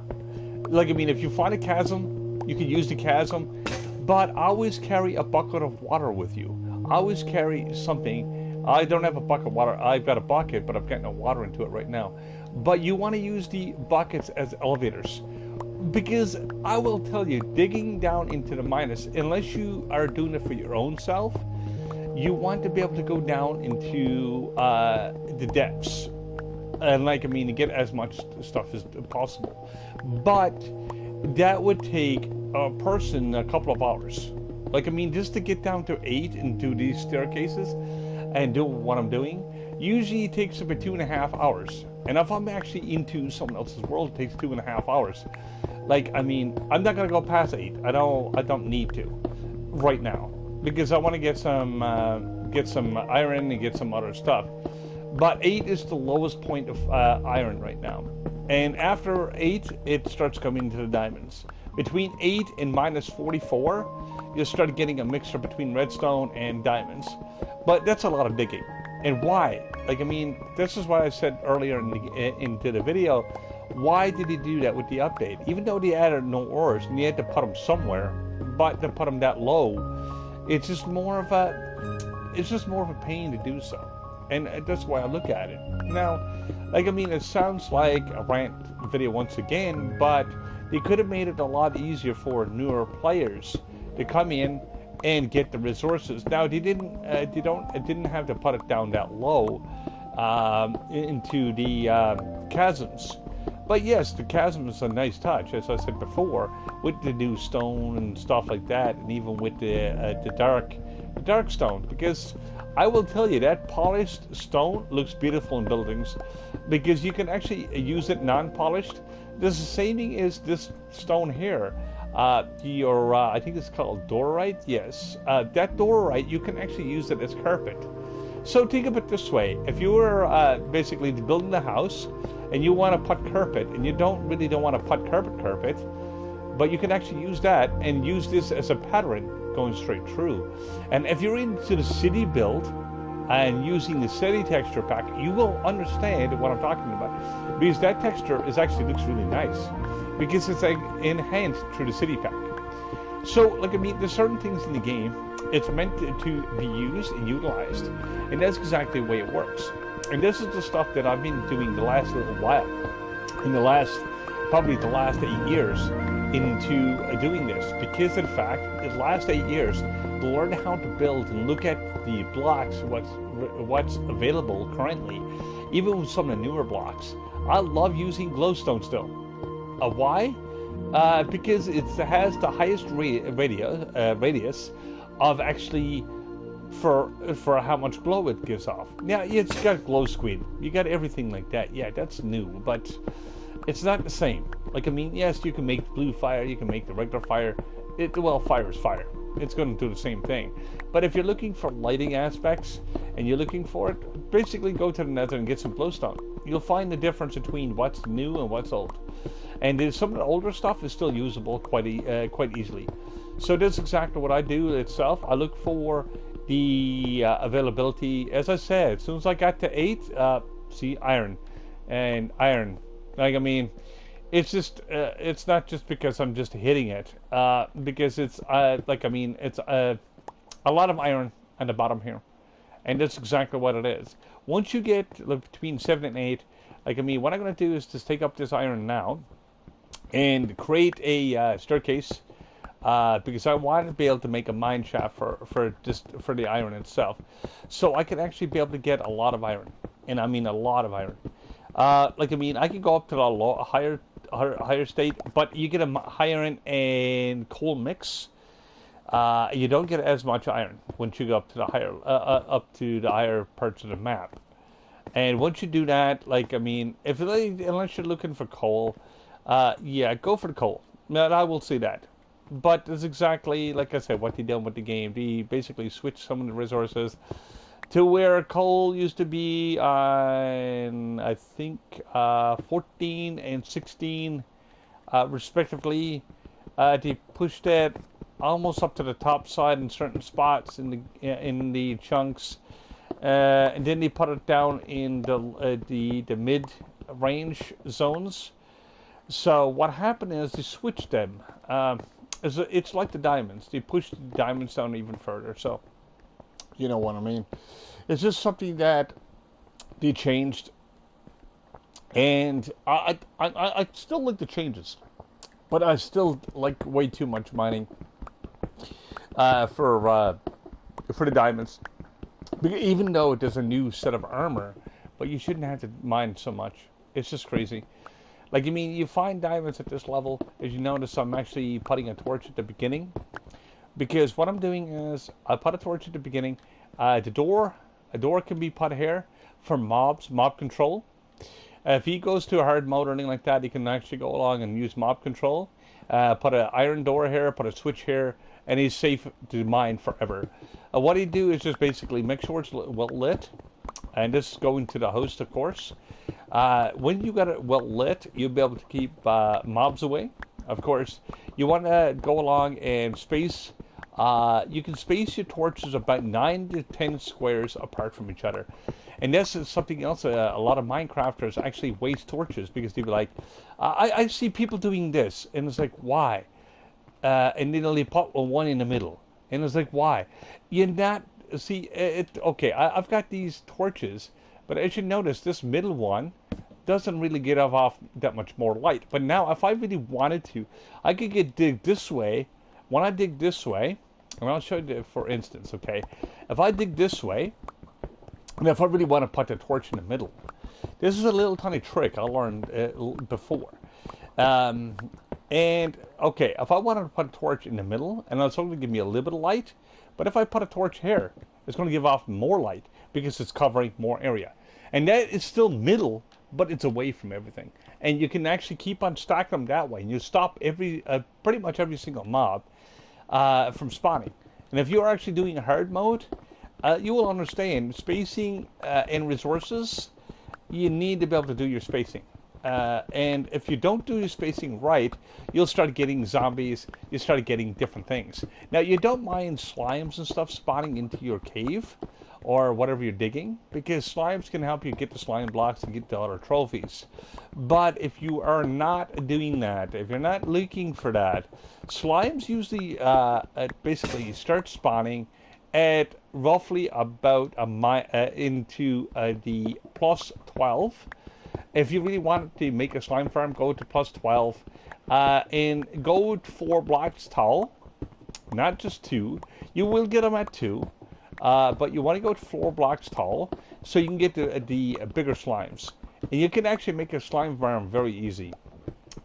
If you find a chasm, you can use the chasm, but always carry a bucket of water with you. Always carry something. I don't have a bucket of water. I've got a bucket, but I've got no water into it right now. But you want to use the buckets as elevators. Because I will tell you, digging down into the minus, unless you are doing it for your own self, you want to be able to go down into the depths. And to get as much stuff as possible. But that would take a person a couple of hours. Just to get down to 8 and do these staircases and do what I'm doing, usually it takes about 2.5 hours. And if I'm actually into someone else's world, it takes 2.5 hours. I'm not gonna go past 8. I don't need to right now because I want to get some iron and get some other stuff. But 8 is the lowest point of iron right now. And after 8, it starts coming to the diamonds. Between 8 and minus 44, you'll start getting a mixture between redstone and diamonds. But that's a lot of digging. And why? This is what I said earlier into the video. Why did he do that with the update? Even though they added no ores and you had to put them somewhere, but to put them that low, it's just more of a pain to do so. And that's why I look at it. Now, it sounds like a rant video once again, but they could have made it a lot easier for newer players to come in and get the resources. Now, they didn't have to put it down that low into the chasms. But yes, the chasm is a nice touch, as I said before, with the new stone and stuff like that, and even with the dark stone, because I will tell you that polished stone looks beautiful in buildings because you can actually use it non-polished. The same thing is this stone here. I think it's called dorite. Yes, that dorite, you can actually use it as carpet. So think of it this way. If you were basically building a house and you want to put carpet and you don't want to put carpet, but you can actually use that and use this as a pattern going straight through. And if you're into the city build and using the city texture pack, you will understand what I'm talking about, because that texture looks really nice because it's enhanced through the city pack. So there's certain things in the game it's meant to be used and utilized, and that's exactly the way it works. And this is the stuff that I've been doing the last little while, in the last probably the last 8 years into doing this, because in fact, the last 8 years, to learn how to build and look at the blocks, what's available currently, even with some of the newer blocks. I love using glowstone still. Why? Because it has the highest radius of actually for how much glow it gives off. Now it's got glow screen, you got everything like that. Yeah, that's new, but it's not the same. Like, I mean, yes, you can make blue fire, you can make the regular fire. Well, fire is fire. It's going to do the same thing. But if you're looking for lighting aspects and you're looking for it, basically go to the Nether and get some glowstone. You'll find the difference between what's new and what's old. And some of the older stuff is still usable quite easily. So that's exactly what I do itself. I look for the availability. As I said, as soon as I got to 8, see, iron. Like, I mean, it's just, it's not just because I'm just hitting it, because it's, like, I mean, it's a lot of iron on the bottom here. And that's exactly what it is. Once you get between 7 and 8, like, I mean, what I'm going to do is just take up this iron now and create a staircase, because I want to be able to make a mine shaft for the iron itself, so I can actually be able to get a lot of iron, and I mean a lot of iron. Like, I mean, I can go up to a higher state, but you get a iron and coal mix. You don't get as much iron once you go up to the higher parts of the map. And once you do that, like, I mean, unless you're looking for coal, yeah, go for the coal. Now, I will say that. But it's exactly, like I said, what they done with the game. They basically switched some of the resources to where coal used to be on, I think, 14 and 16, respectively. They pushed that almost up to the top side in certain spots in the chunks, and then they put it down in the mid-range zones. So what happened is they switched them. It's like the diamonds. They pushed the diamonds down even further. So, you know what I mean. It's just something that they changed, and I still like the changes, but I still like way too much mining for the diamonds. Even though there's a new set of armor, but you shouldn't have to mine so much. It's just crazy. Like, I mean, you find diamonds at this level. As you notice, I'm actually putting a torch at the beginning, because what I'm doing is I put a torch at the beginning. A door can be put here for mob control. If he goes to a hard mode or anything like that, he can actually go along and use mob control. Put an iron door here, put a switch here, and he's safe to mine forever. What he do is just basically make sure it's well lit, and this is going to the host, of course. When you got it well lit, you'll be able to keep mobs away. Of course, you want to go along and space. You can space your torches about 9 to 10 squares apart from each other. And this is something else. A lot of Minecrafters actually waste torches because they be like, I see people doing this, and it's like, why? And then they put one in the middle, and it's like, why? You're not see it. Okay, I've got these torches, but as you notice, this middle one doesn't really get off that much more light. But now, if I really wanted to, I could dig this way. When I dig this way, and I'll show you for instance, okay? If I dig this way, and if I really want to put the torch in the middle, this is a little tiny trick I learned before. And, okay, if I wanted to put a torch in the middle, and it's only going to give me a little bit of light, but if I put a torch here, it's going to give off more light because it's covering more area. And that is still middle, but it's away from everything. And you can actually keep on stacking them that way, and you stop pretty much every single mob from spawning. And if you're actually doing a hard mode, you will understand spacing and resources. You need to be able to do your spacing. And if you don't do your spacing right, you'll start getting zombies, you start getting different things. Now, you don't mind slimes and stuff spawning into your cave or whatever you're digging, because slimes can help you get the slime blocks and get the other trophies. But if you are not doing that, if you're not looking for that, slimes usually basically start spawning at roughly about into the plus 12. If you really want to make a slime farm, go to plus 12. And go 4 blocks tall, not just 2. You will get them at 2. But you want to go to 4 blocks tall so you can get the bigger slimes. And you can actually make a slime farm very easy.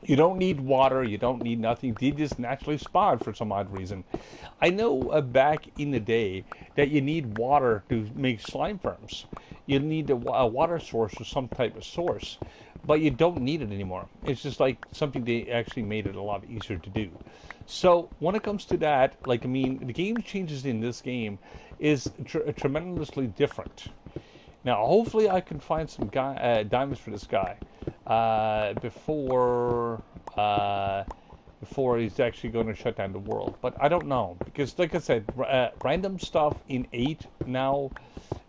You don't need water, you don't need nothing. They just naturally spawn for some odd reason. I know back in the day that you need water to make slime farms. You need a water source or some type of source, but you don't need it anymore. It's just like something they actually made it a lot easier to do. So when it comes to that, like, I mean, the game changes in this game is tremendously different. Now, hopefully I can find some diamonds for this guy before he's actually going to shut down the world. But I don't know, because like I said, random stuff in 8 now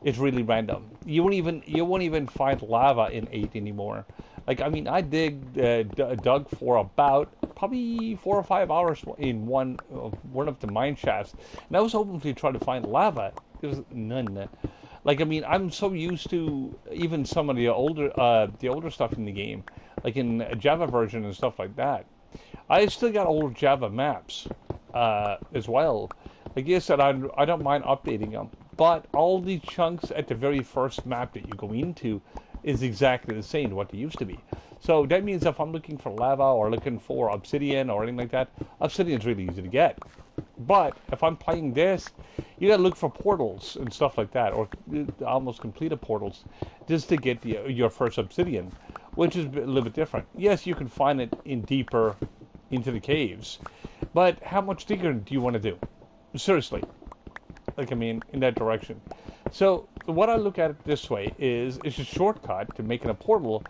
is really random. You won't even find lava in 8 anymore. Like, I mean, I dug for about probably 4 or 5 hours in one of the mine shafts, and I was hoping to try to find lava. There's none. Like, I mean, I'm so used to even some of the older stuff in the game, like in Java version and stuff like that. I still got old Java maps as well. Like I said, I don't mind updating them, but all the chunks at the very first map that you go into is exactly the same to what they used to be. So that means if I'm looking for lava or looking for obsidian or anything like that, obsidian's really easy to get. But if I'm playing this, you gotta look for portals and stuff like that, or almost completed portals, just to get your first obsidian, which is a little bit different. Yes, you can find it in deeper into the caves, but how much deeper do you want to do? Seriously, like, I mean, in that direction. So what I look at it this way is it's a shortcut to making a portal,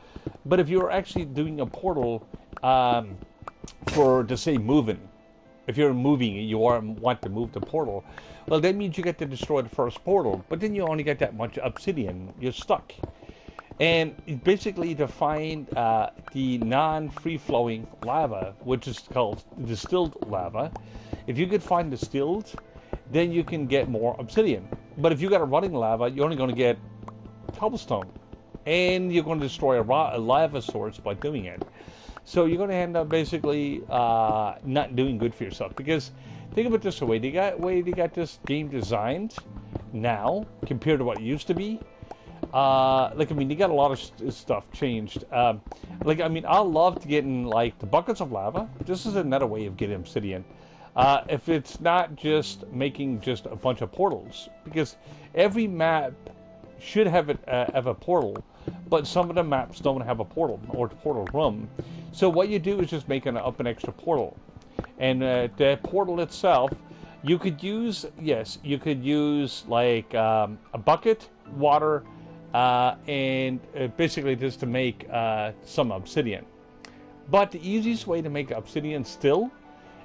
but if you're actually doing a portal for, to say, moving, if you're moving and you want to move the portal, well, that means you get to destroy the first portal, but then you only get that much obsidian. You're stuck. And basically, to find the non-free-flowing lava, which is called distilled lava, if you could find distilled, then you can get more obsidian. But if you got a running lava, you're only going to get cobblestone, and you're going to destroy a lava source by doing it. So you're going to end up basically not doing good for yourself. Because think of it this way: they got this game designed now compared to what it used to be. Like, I mean, you got a lot of stuff changed. Like, I mean, I love to get in, like, the buckets of lava. This is another way of getting obsidian. If it's not just making just a bunch of portals, because every map should have a portal, but some of the maps don't have a portal or portal room. So what you do is just make an extra portal, and the portal itself, you could use like a bucket, water, and basically just to make some obsidian. But the easiest way to make obsidian still,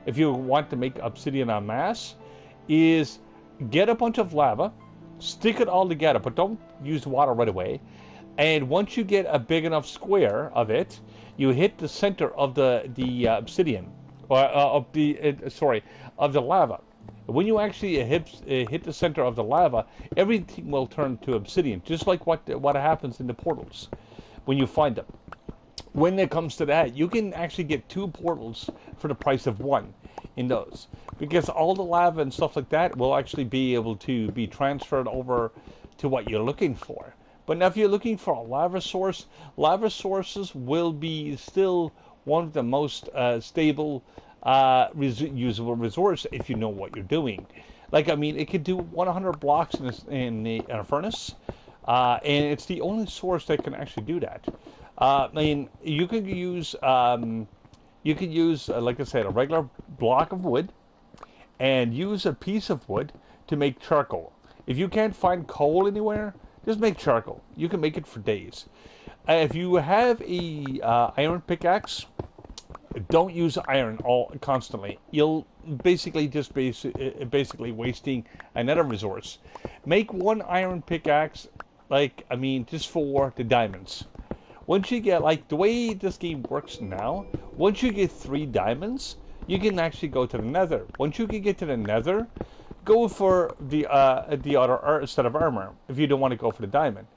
if you want to make obsidian en masse, is get a bunch of lava, stick it all together, but don't use water right away. And once you get a big enough square of it, you hit the center of the obsidian, or of the lava. When you actually hit the center of the lava, everything will turn to obsidian, just like what happens in the portals when you find them. When it comes to that, you can actually get 2 portals for the price of 1 in those, because all the lava and stuff like that will actually be able to be transferred over to what you're looking for. But now if you're looking for a lava source, lava sources will be still one of the most stable usable resource if you know what you're doing. Like, I mean, it could do 100 blocks in a furnace, and it's the only source that can actually do that. I mean, you could use like I said, a regular block of wood, and use a piece of wood to make charcoal. If you can't find coal anywhere, just make charcoal. You can make it for days. If you have a iron pickaxe, don't use iron constantly. You'll basically just basically wasting another resource. Make 1 iron pickaxe, like, I mean, just for the diamonds. Once you get, like, the way this game works now, once you get 3 diamonds, you can actually go to the nether. Once you can get to the nether, go for the other set of armor if you don't want to go for the diamond.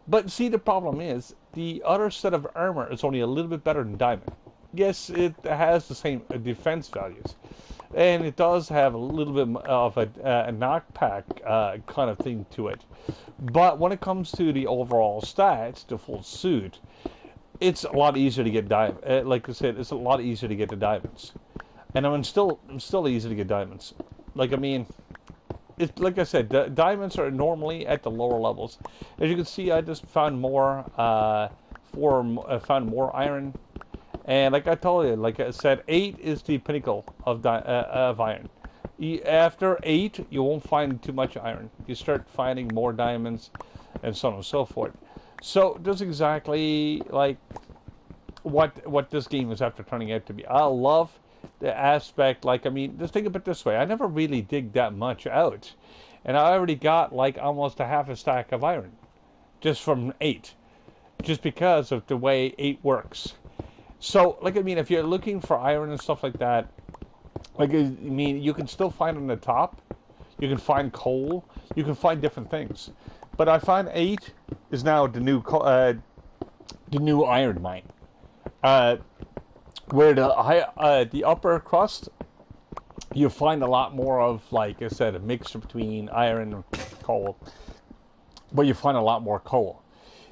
But see, the problem is, the other set of armor is only a little bit better than diamond. Yes, it has the same defense values, and it does have a little bit of a knockback kind of thing to it. But when it comes to the overall stats, the full suit, it's a lot easier to get diamond. Like I said, it's a lot easier to get the diamonds, and I'm still easy to get diamonds. Like I mean, it's like I said, diamonds are normally at the lower levels. As you can see, I just found more found more iron. And like I told you, like I said, 8 is the pinnacle of iron. After 8, you won't find too much iron. You start finding more diamonds, and so on and so forth. So that's exactly like what this game is after turning out to be. I love the aspect. Like I mean, just think of it this way: I never really dig that much out, and I already got like almost a half a stack of iron just from 8, just because of the way 8 works. So, like, I mean, if you're looking for iron and stuff like that, like, I mean, you can still find on the top. You can find coal. You can find different things. But I find 8 is now the new iron mine. Where the upper crust, you find a lot more of, like I said, a mixture between iron and coal. But you find a lot more coal.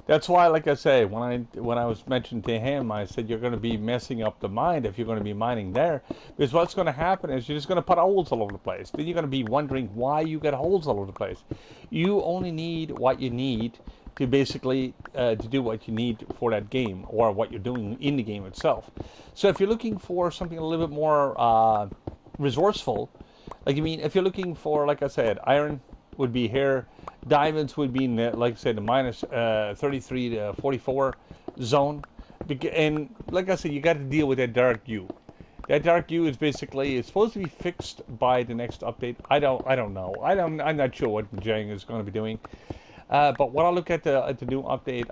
That's why, like I say, when I was mentioning to him, I said you're going to be messing up the mine if you're going to be mining there, because what's going to happen is you're just going to put holes all over the place. Then you're going to be wondering why you get holes all over the place. You only need what you need to basically to do what you need for that game, or what you're doing in the game itself. So if you're looking for something a little bit more resourceful, like I mean, if you're looking for, like I said, iron would be here. Diamonds would be in the, like I said, the minus 33 to 44 zone. And like I said, you got to deal with that dark hue. That dark hue is basically, it's supposed to be fixed by the next update. I don't know. I'm not sure what Mojang is going to be doing. But when I look at the new update,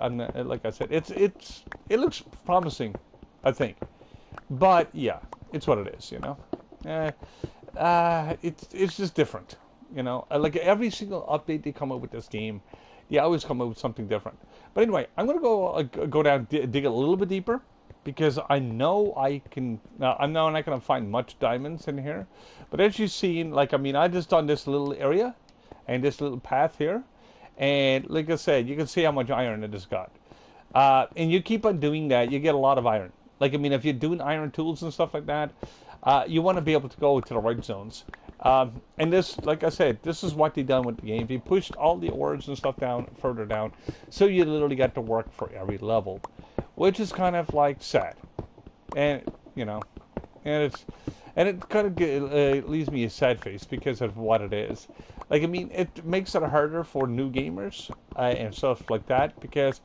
like I said, it looks promising, I think. But yeah, it's what it is, you know. It's just different. You know, like every single update they come up with this game, they always come up with something different. But anyway, I'm going to go down, dig a little bit deeper, because I know I can. I'm now not going to find much diamonds in here. But as you've seen, like I mean, I just done this little area and this little path here, and like I said, you can see how much iron it has got. And you keep on doing that, you get a lot of iron. Like I mean, if you're doing iron tools and stuff like that, you want to be able to go to the right zones. And this, like I said, this is what they done with the game. They pushed all the ores and stuff down, further down, so you literally got to work for every level, which is kind of like sad. And you know, and it kind of leaves me a sad face because of what it is. Like I mean, it makes it harder for new gamers and stuff like that, because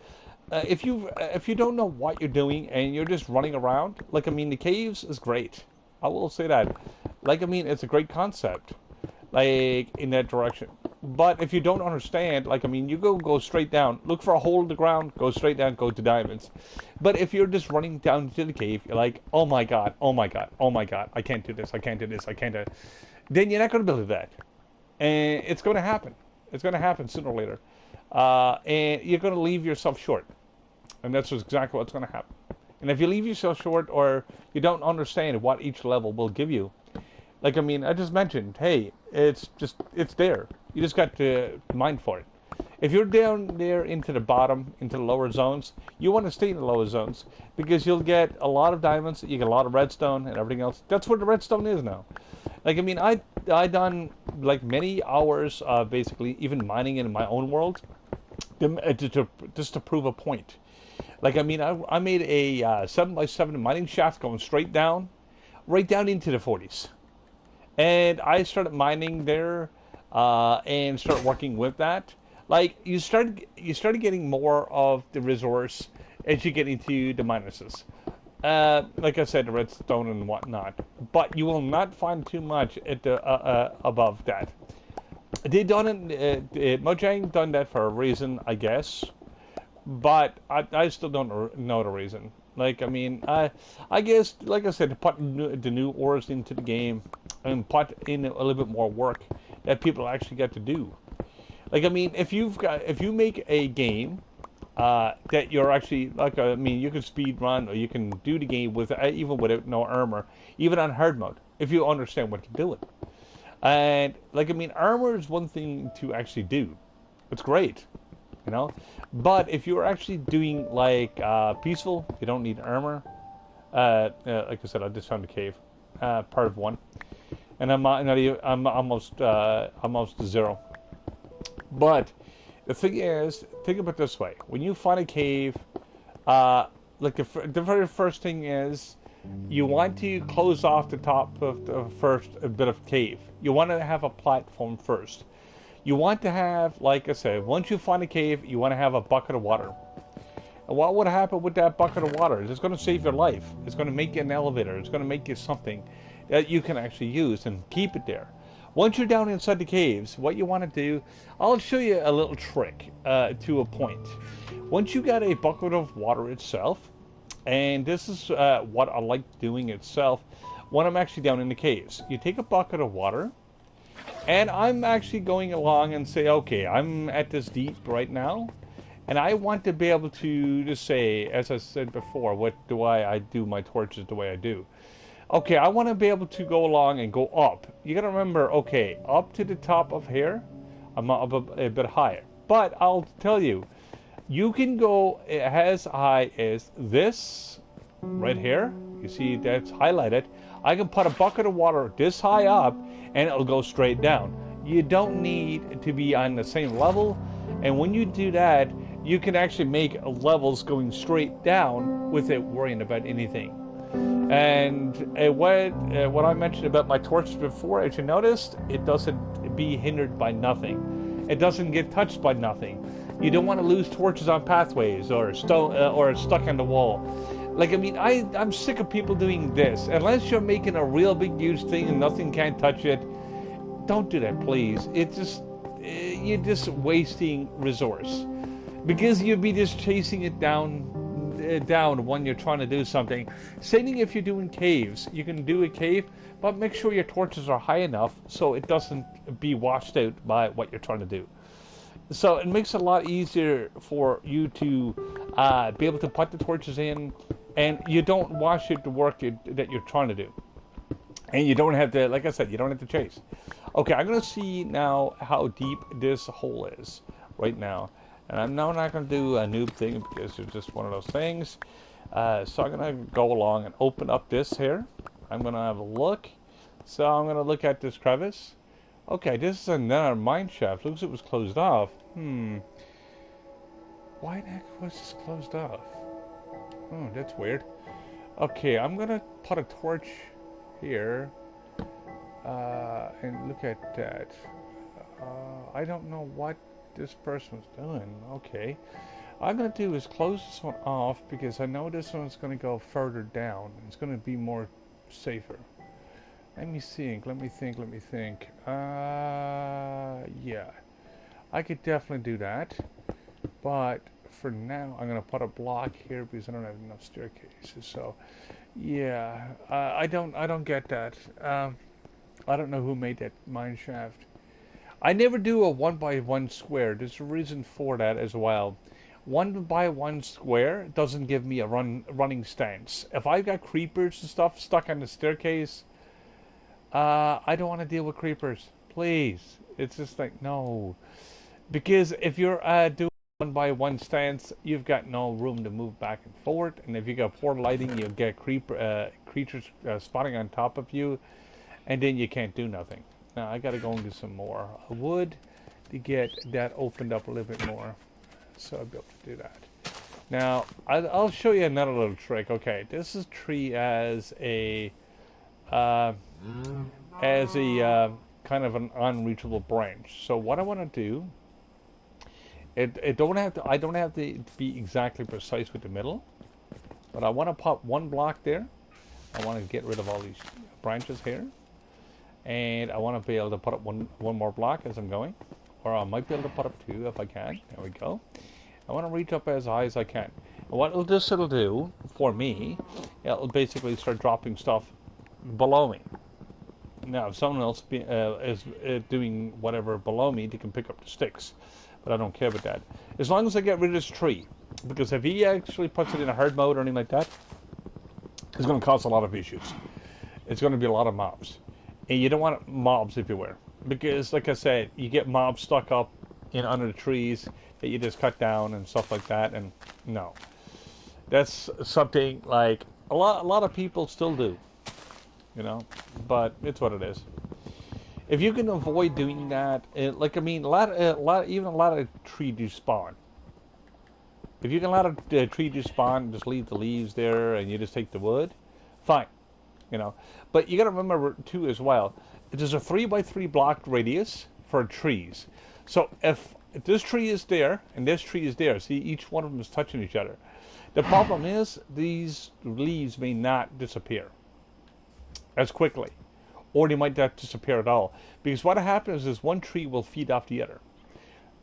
if you don't know what you're doing and you're just running around, like I mean, the caves is great. I will say that. Like, I mean, it's a great concept, like, in that direction. But if you don't understand, like, I mean, you go straight down, look for a hole in the ground, go straight down, go to diamonds. But if you're just running down to the cave, you're like, oh my god, oh my god, oh my god, I can't do this, I can't do this, I can't do... Then you're not going to believe that. And it's going to happen. It's going to happen sooner or later. And you're going to leave yourself short. And that's exactly what's going to happen. And if you leave yourself short, or you don't understand what each level will give you, like I mean, I just mentioned, hey, it's there. You just got to mine for it. If you're down there into the bottom, into the lower zones, you want to stay in the lower zones, because you'll get a lot of diamonds, you get a lot of redstone and everything else. That's where the redstone is now. Like I mean, I done like many hours of basically even mining in my own world, just to prove a point. Like I mean, I made a 7x7 mining shaft going straight down, right down into the 40s. And I started mining there, and started working with that. Like you started getting more of the resource as you get into the minuses. Like I said, the redstone and whatnot. But you will not find too much at the above that. They done it. Mojang done that for a reason, I guess. But I still don't know the reason. Like, I mean, I guess, like I said, to put the new ores into the game and put in a little bit more work that people actually get to do. Like, I mean, if you make a game that you're actually like. I mean, you can speed run or you can do the game with even without no armor, even on hard mode, if you understand what you're doing. And like I mean, armor is one thing to actually do. It's great, you know. But if you're actually doing like peaceful, you don't need armor. Like I said, I just found a cave, part of one, and I'm almost to zero. But the thing is, think about it this way: when you find a cave, like the very first thing is, you want to close off the top of the first bit of cave. You want to have a platform first. You want to have, like I said, once you find a cave, you want to have a bucket of water. And what would happen with that bucket of water? It's going to save your life. It's going to make you an elevator. It's going to make you something that you can actually use and keep it there. Once you're down inside the caves, what you want to do, I'll show you a little trick to a point. Once you got a bucket of water itself, and this is what I like doing itself when I'm actually down in the caves. You take a bucket of water, and I'm actually going along and say, okay, I'm at this deep right now, and I want to be able to just say, as I said before, what do I do my torches the way I do. Okay, I want to be able to go along and go up. You got to remember, okay, up to the top of here, I'm up a bit higher. But I'll tell you, you can go as high as this right here. You see that's highlighted. I can put a bucket of water this high up and it'll go straight down. You don't need to be on the same level. And when you do that, you can actually make levels going straight down without worrying about anything. And what I mentioned about my torches before, as you noticed, it doesn't be hindered by nothing. It doesn't get touched by nothing. You don't want to lose torches on pathways or stuck on the wall. Like, I mean, I'm sick of people doing this. Unless you're making a real big, huge thing and nothing can touch it, don't do that, please. You're just wasting resource. Because you'll be just chasing it down when you're trying to do something. Same thing if you're doing caves. You can do a cave, but make sure your torches are high enough so it doesn't be washed out by what you're trying to do. So it makes it a lot easier for you to be able to put the torches in, and you don't wash out the work that you're trying to do. And you don't have to, like I said, you don't have to chase. Okay, I'm going to see now how deep this hole is right now. And I'm now not going to do a noob thing because it's just one of those things. So I'm going to go along and open up this here. I'm going to have a look. So I'm going to look at this crevice. Okay, this is another mine shaft. Looks like it was closed off. Why the heck was this closed off? Oh, that's weird. Okay, I'm going to put a torch here. And look at that. I don't know what this person was doing. Okay. All I'm going to do is close this one off because I know this one's going to go further down. It's going to be more safer. Let me think. Yeah. I could definitely do that. But for now, I'm going to put a block here because I don't have enough staircases. So, yeah. I don't get that. I don't know who made that mine shaft. I never do a 1x1 square. There's a reason for that as well. 1x1 square doesn't give me a running stance. If I've got creepers and stuff stuck on the staircase, I don't want to deal with creepers. Please. It's just like, no. Because if you're doing 1x1 stance, you've got no room to move back and forward. And if you got poor lighting, you'll get creatures spawning on top of you. And then you can't do nothing. Now I gotta go and do some more wood to get that opened up a little bit more, so I'll be able to do that. Now I'll show you another little trick. Okay, this is tree as a kind of an unreachable branch. So what I want to do, I don't have to be exactly precise with the middle, but I want to pop one block there. I want to get rid of all these branches here. And I want to be able to put up one more block as I'm going. Or I might be able to put up two if I can. There we go. I want to reach up as high as I can. And what it'll do, for me, it'll basically start dropping stuff below me. Now, if someone else is doing whatever below me, they can pick up the sticks. but I don't care about that. As long as I get rid of this tree, because if he actually puts it in a hard mode or anything like that, it's going to cause a lot of issues. It's going to be a lot of mobs. And you don't want mobs everywhere. Because, like I said, you get mobs stuck up in under the trees that you just cut down and stuff like that. And no. That's something like a lot of people still do. You know? But it's what it is. If you can avoid doing that, like, I mean, even a lot of trees do spawn. If you can let a tree just spawn, just leave the leaves there, and you just take the wood, fine, you know. But you got to remember too as well. There's a 3x3 block radius for trees. So if this tree is there and this tree is there, see, each one of them is touching each other. The problem is these leaves may not disappear as quickly, or they might not disappear at all, because what happens is one tree will feed off the other.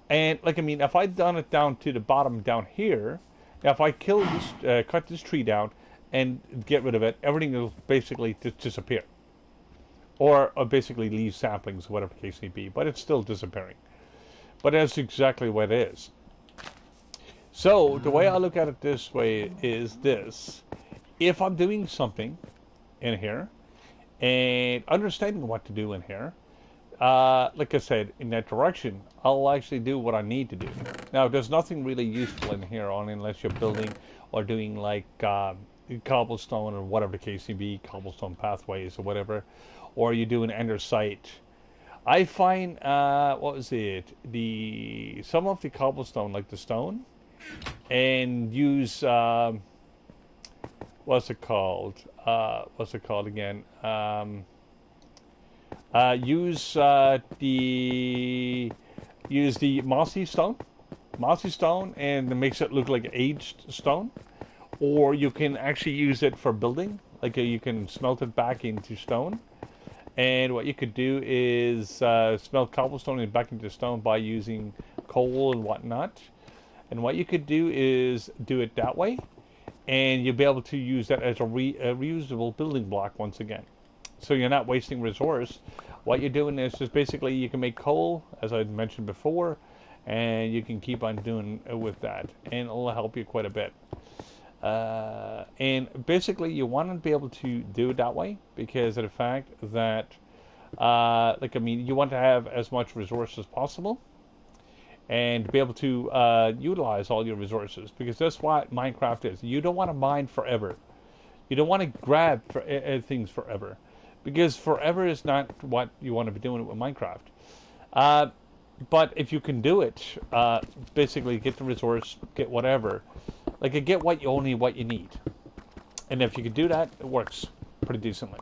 And, like, I mean, if I'd done it down to the bottom down here, if I kill this, cut this tree down and get rid of it, everything will basically just disappear. Or basically leave saplings, whatever the case may be. But it's still disappearing. But that's exactly what it is. So, the way I look at it this way is this. If I'm doing something in here, and understanding what to do in here, like I said, in that direction, I'll actually do what I need to do. Now, there's nothing really useful in here unless you're building or doing like cobblestone or whatever the case may be, cobblestone pathways or whatever, or you do an ender site. I find, what was it? Some of the cobblestone, like the stone, and use, what's it called? What's it called again? Use the mossy stone, and it makes it look like aged stone. Or you can actually use it for building, like you can smelt it back into stone. And what you could do is smelt cobblestone back into stone by using coal and whatnot. And what you could do is do it that way, and you'll be able to use that as a reusable building block once again. So you're not wasting resource. What you're doing is just basically you can make coal, as I mentioned before, and you can keep on doing with that, and it'll help you quite a bit. And basically you want to be able to do it that way because of the fact that, like, I mean, you want to have as much resource as possible and be able to utilize all your resources, because that's what Minecraft is. You don't want to mine forever. You don't want to grab things forever, because forever is not what you want to be doing with Minecraft. But if you can do it, basically get the resource, get whatever, like get only what you need. And if you can do that, it works pretty decently.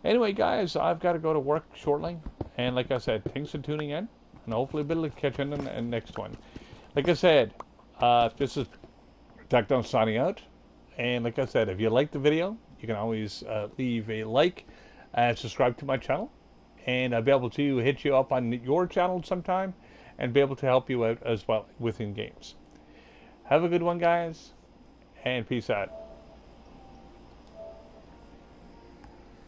Anyway, guys, I've got to go to work shortly. And like I said, thanks for tuning in. And hopefully we'll be able to catch you in the next one. Like I said, this is TechDome signing out. And like I said, if you like the video, you can always leave a like and subscribe to my channel. And I'll be able to hit you up on your channel sometime and be able to help you out as well within games. Have a good one, guys, and peace out.